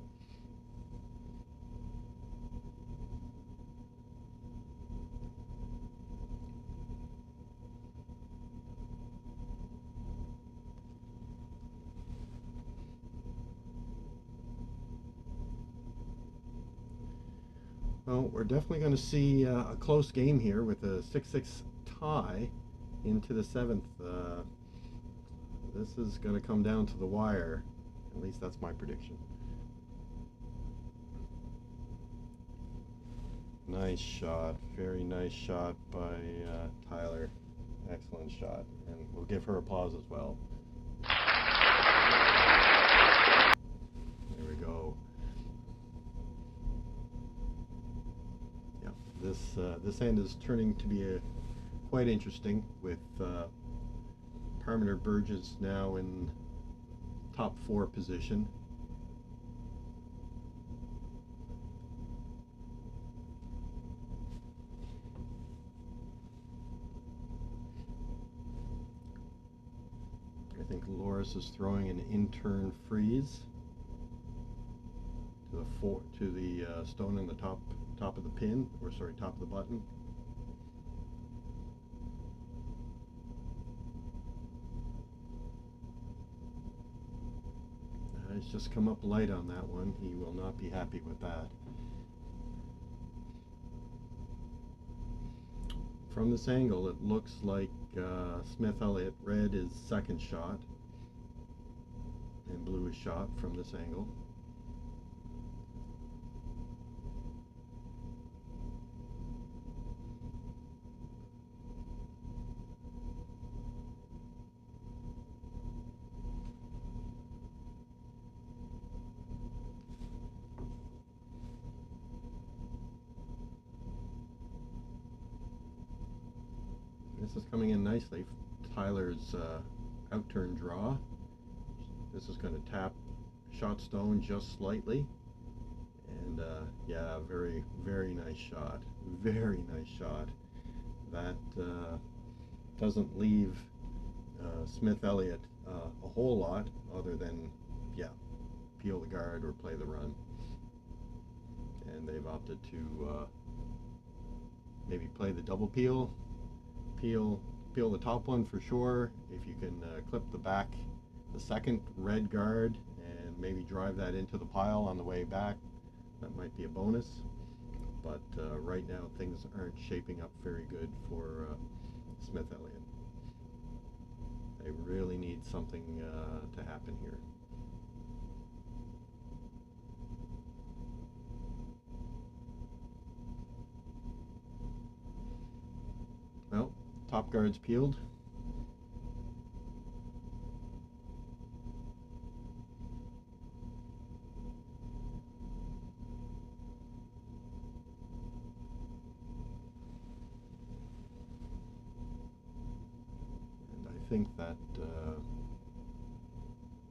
Well, we're definitely going to see a close game here with a 6-6 tie into the seventh. This is going to come down to the wire. At least that's my prediction. Nice shot. Very nice shot by Tyler. Excellent shot, and we'll give her applause as well. There we go. Yeah, this end is turning to be quite interesting with Partmiter Burgess now in top 4 position. I think Loris is throwing an in-turn freeze to the stone in the top of the pin, or sorry, top of the button. It's just come up light on that one. He will not be happy with that. From this angle, it looks like Elliott, red is second shot, and blue is shot from this angle. This is coming in nicely. Tyler's outturn draw. This is going to tap shot stone just slightly. And yeah, very, very nice shot. Very nice shot. That doesn't leave Elliott a whole lot other than, yeah, peel the guard or play the run. And they've opted to maybe play the double peel. Peel the top one for sure. If you can clip the second red guard and maybe drive that into the pile on the way back, that might be a bonus. But right now things aren't shaping up very good for Elliott. They really need something to happen here. Well, top guard's peeled. And I think that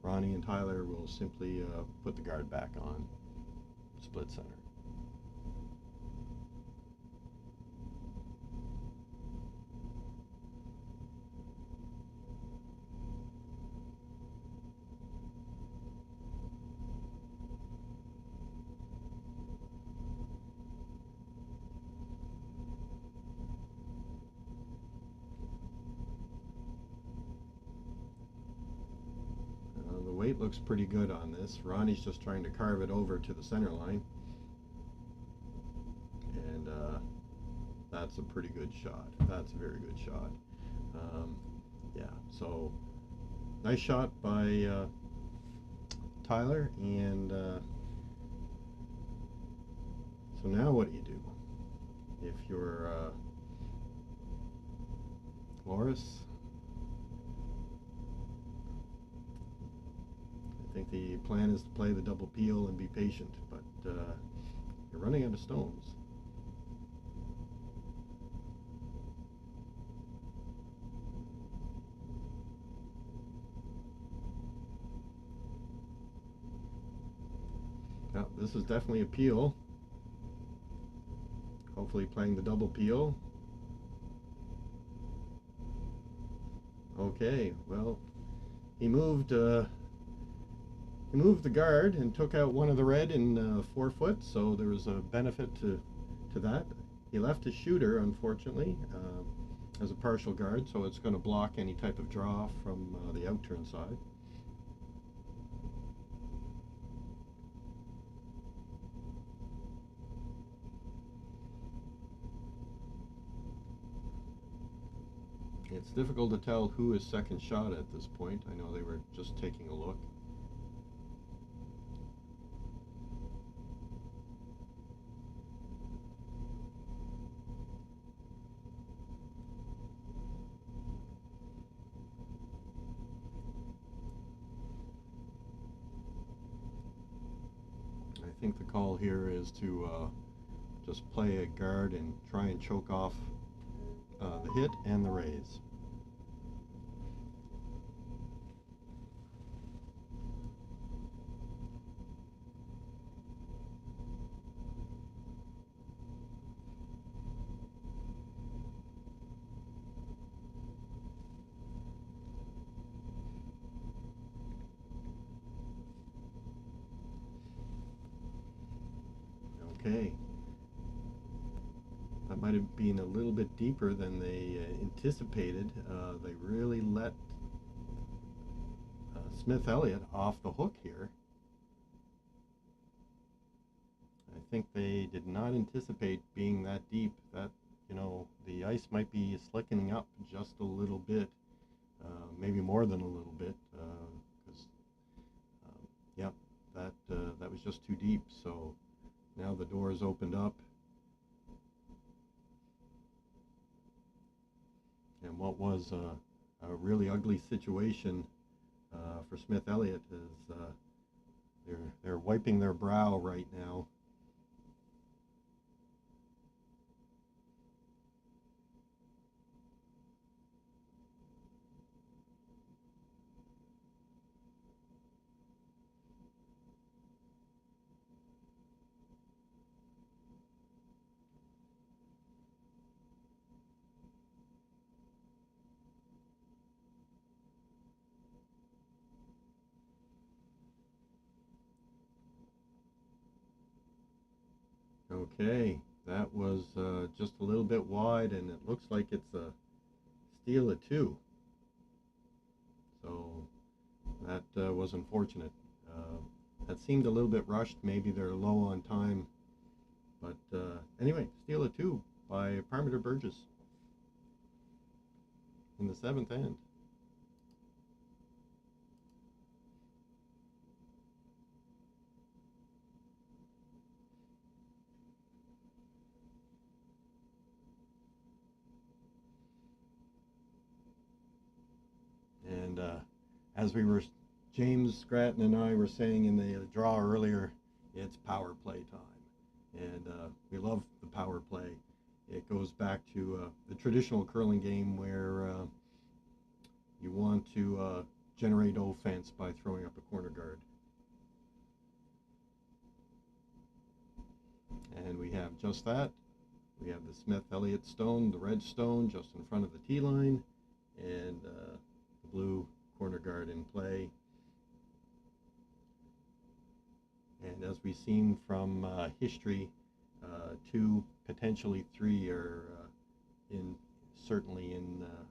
Ronnie and Tyler will simply put the guard back on, split center. The weight looks pretty good on this. Ronnie's just trying to carve it over to the center line. And that's a pretty good shot. That's a very good shot. Yeah, so nice shot by Tyler. And so now what do you do? If you're Loris, I think the plan is to play the double peel and be patient, but you're running out of stones. Now, this is definitely a peel. Hopefully playing the double peel. Okay, well, he moved the guard and took out one of the red in 4 foot, so there was a benefit to that. He left his shooter, unfortunately, as a partial guard, so it's going to block any type of draw from the outturn side. It's difficult to tell who is second shot at this point. I know they were just taking a look. think the call here is to just play a guard and try and choke off the hit and the raise. Okay, that might have been a little bit deeper than they anticipated. They really let Smith Elliott off the hook here. I think they did not anticipate being that deep. That, you know, the ice might be slickening up just a little bit, maybe more than a little bit, because yep, that was just too deep. So now the door is opened up, and what was a really ugly situation for Smith Elliott is they're wiping their brow right now. Okay, that was just a little bit wide, and it looks like it's a steal of two. So that was unfortunate. That seemed a little bit rushed. Maybe they're low on time. But anyway, steal of two by Partmiter Burgess in the 7th end. And as James Stratton and I were saying in the draw earlier, it's power play time. And we love the power play. It goes back to the traditional curling game where you want to generate offense by throwing up a corner guard. And we have just that. We have the Smith Elliott stone, the red stone, just in front of the tee line, and the blue corner guard in play. And as we've seen from history, 2, potentially 3 are certainly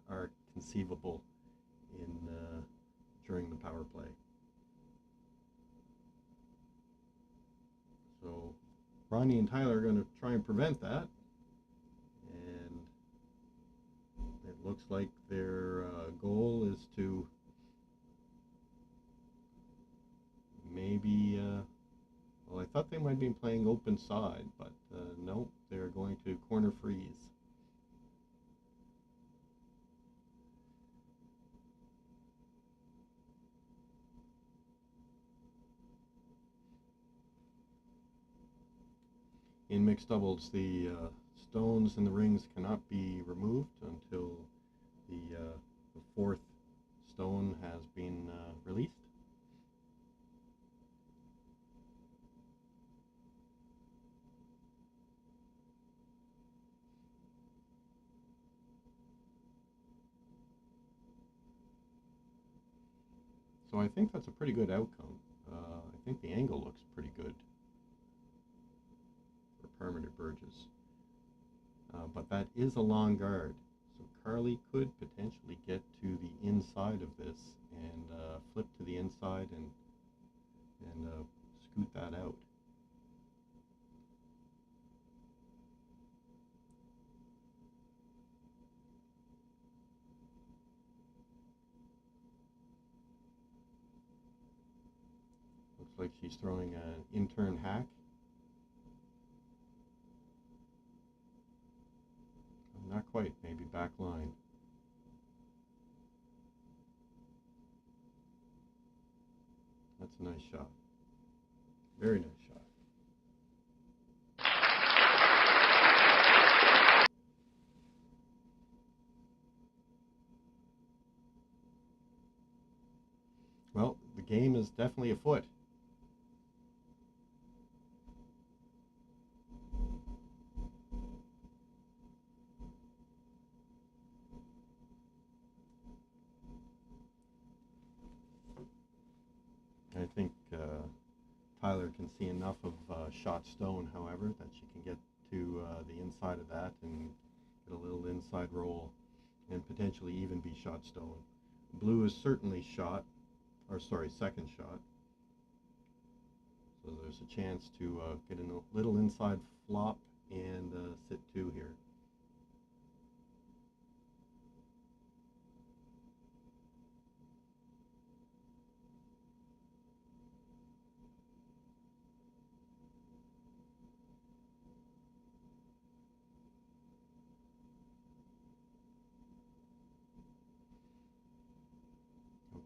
are conceivable during the power play. So Ronnie and Tyler are going to try and prevent that, and it looks like their goal is to maybe well, I thought they might be playing open side, but no, they're going to corner freeze. In mixed doubles, the stones and the rings cannot be removed until the 4th stone has been released. So I think that's a pretty good outcome. I think the angle looks pretty good for Partmiter Burgess. But that is a long guard, so Carly could potentially get to the inside of this and flip to the inside and scoot that out. Looks like she's throwing an in-turn hack. Not quite, maybe back line. That's a nice shot. Very nice shot. game is definitely afoot. I think Tyler can see enough of shot stone, however, that she can get to the inside of that and get a little inside roll and potentially even be shot stone. Blue is certainly shot, or sorry, second shot. So there's a chance to get a little inside flop and sit two here.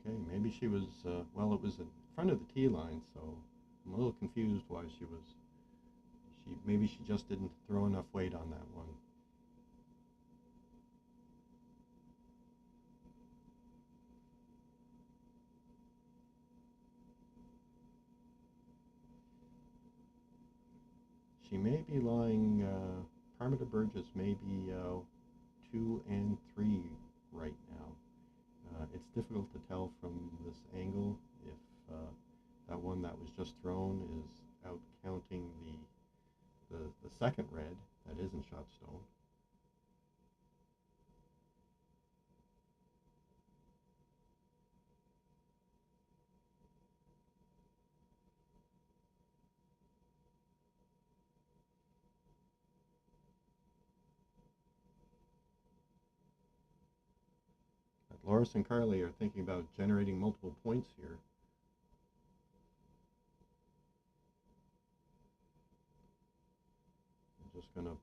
Okay, maybe she was, well, it was in front of the tee line, so I'm a little confused why maybe she just didn't throw enough weight on that one. She may be lying, Partmiter Burgess may be 2 and 3 right now. It's difficult to tell from this angle if that one that was just thrown is out counting the second red that isn't shot stone. Loris and Carly are thinking about generating multiple points here. I'm just going to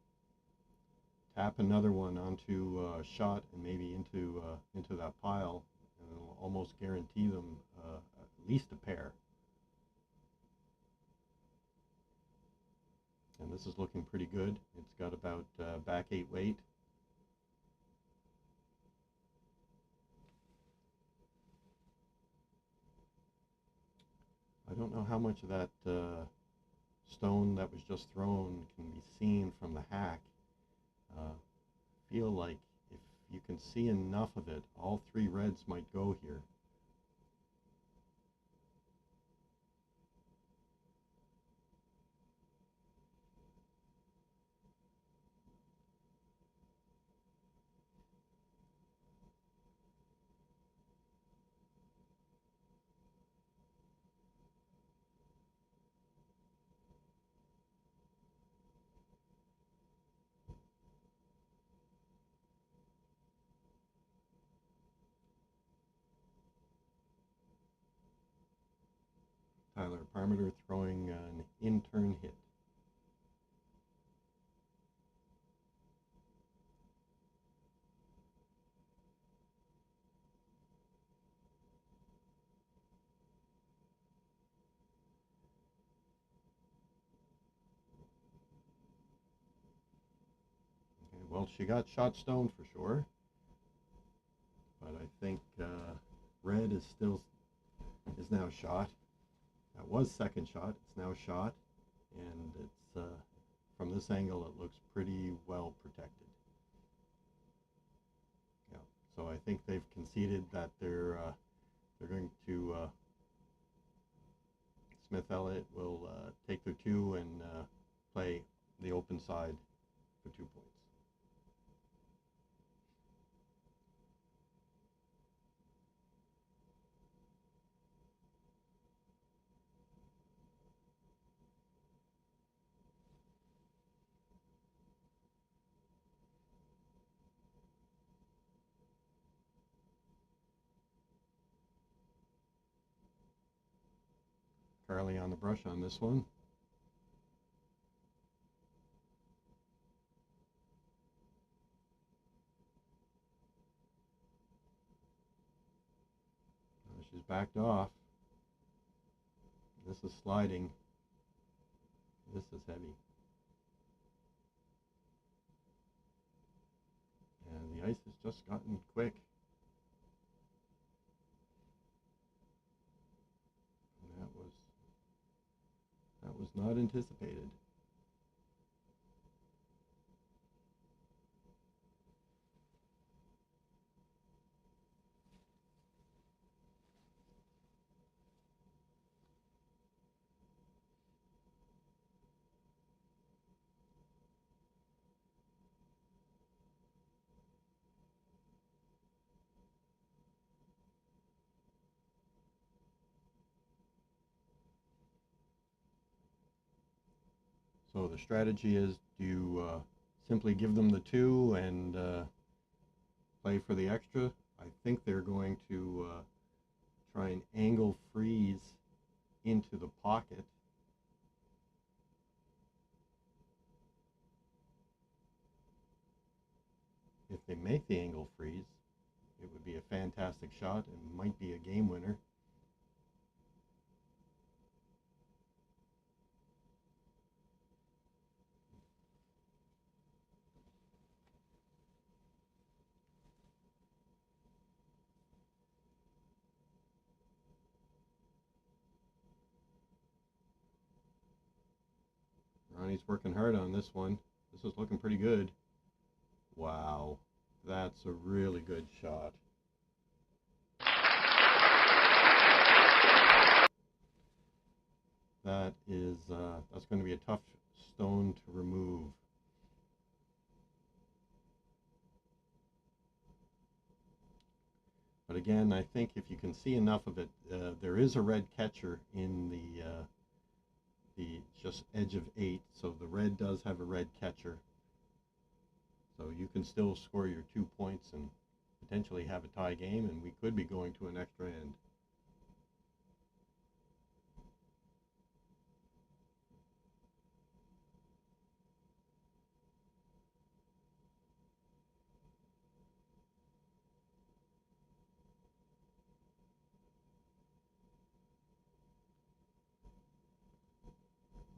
tap another one onto shot and maybe into that pile, and it'll almost guarantee them at least a pair. And this is looking pretty good. It's got about back 8 weight. I don't know how much of that stone that was just thrown can be seen from the hack. Feel like if you can see enough of it, all 3 reds might go here. Tyler Partmiter throwing an in-turn hit. Okay, well, she got shot stone for sure, but I think red is now shot. That was second shot. It's now shot, and it's from this angle it looks pretty well protected. Yeah, so I think they've conceded that they're going to Smith Elliott will take their 2 and play the open side for 2 points. Carly on the brush on this one. She's backed off. This is sliding. This is heavy. And the ice has just gotten quick. Was not anticipated. So the strategy is, do you simply give them the 2 and play for the extra? I think they're going to try and angle freeze into the pocket. If they make the angle freeze, it would be a fantastic shot and might be a game winner. Ronnie's working hard on this one. This is looking pretty good. Wow, that's a really good shot. That is, that's going to be a tough stone to remove. But again, I think if you can see enough of it, there is a red catcher in the just edge of 8, so the red does have a red catcher. So you can still score your 2 points and potentially have a tie game, and we could be going to an extra end.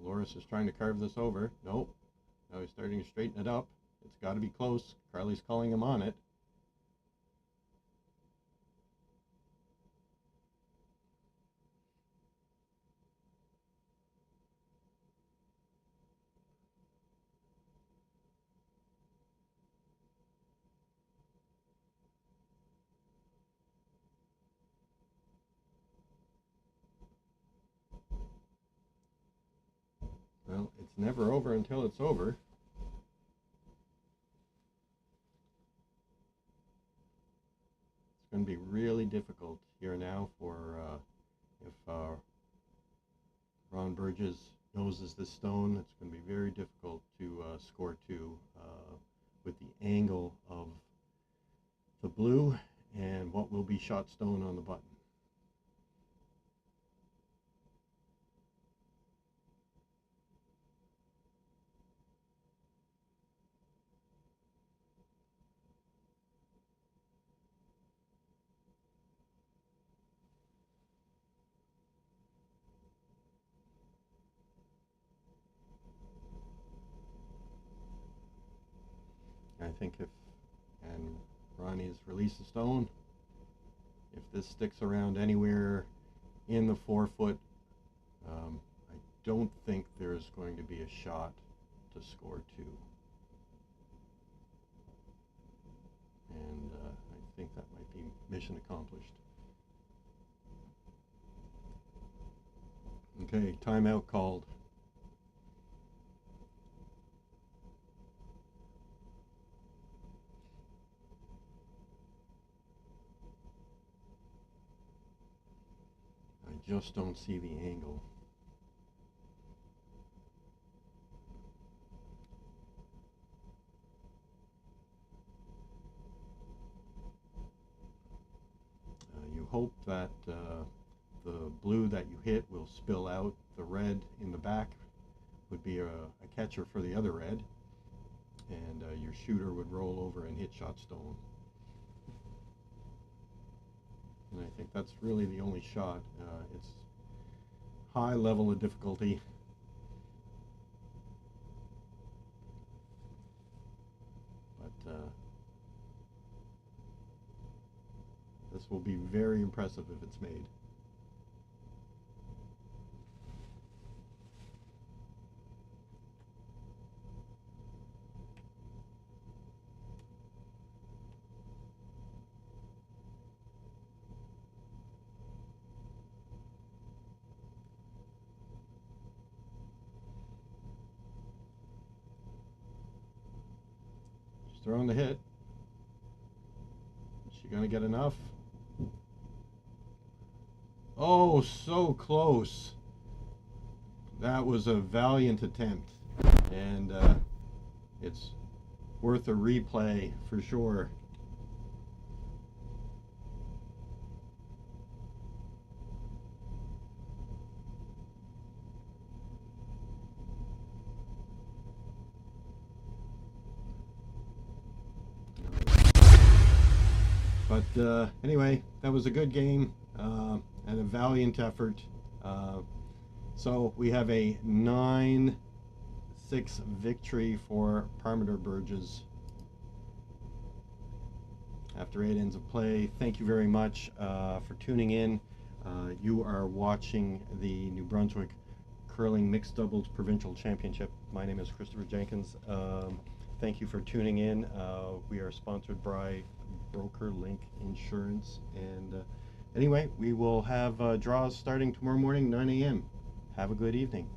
Loris is trying to carve this over. Nope. Now he's starting to straighten it up. It's got to be close. Carly's calling him on it. Well, it's never over until it's over. It's going to be really difficult here now for if Ron Burgess noses this stone. It's going to be very difficult to score 2 with the angle of the blue and what will be shot stone on the button. I think and Ronnie's released the stone, if this sticks around anywhere in the 4 foot, I don't think there's going to be a shot to score 2. And I think that might be mission accomplished. Okay, timeout called. I just don't see the angle. You hope that the blue that you hit will spill out. The red in the back would be a catcher for the other red, and your shooter would roll over and hit shot stone. And I think that's really the only shot. It's high level of difficulty. But this will be very impressive if it's made. throwing the hit. Is she going to get enough? Oh, so close. That was a valiant attempt. And it's worth a replay for sure. But anyway, that was a good game and a valiant effort. So we have a 9-6 victory for Partmiter Burgess after 8 ends of play. Thank you very much for tuning in. You are watching the New Brunswick Curling Mixed Doubles Provincial Championship. My name is Christopher Jenkins. Thank you for tuning in. We are sponsored by BrokerLink Insurance. And anyway, we will have draws starting tomorrow morning, 9 a.m. Have a good evening.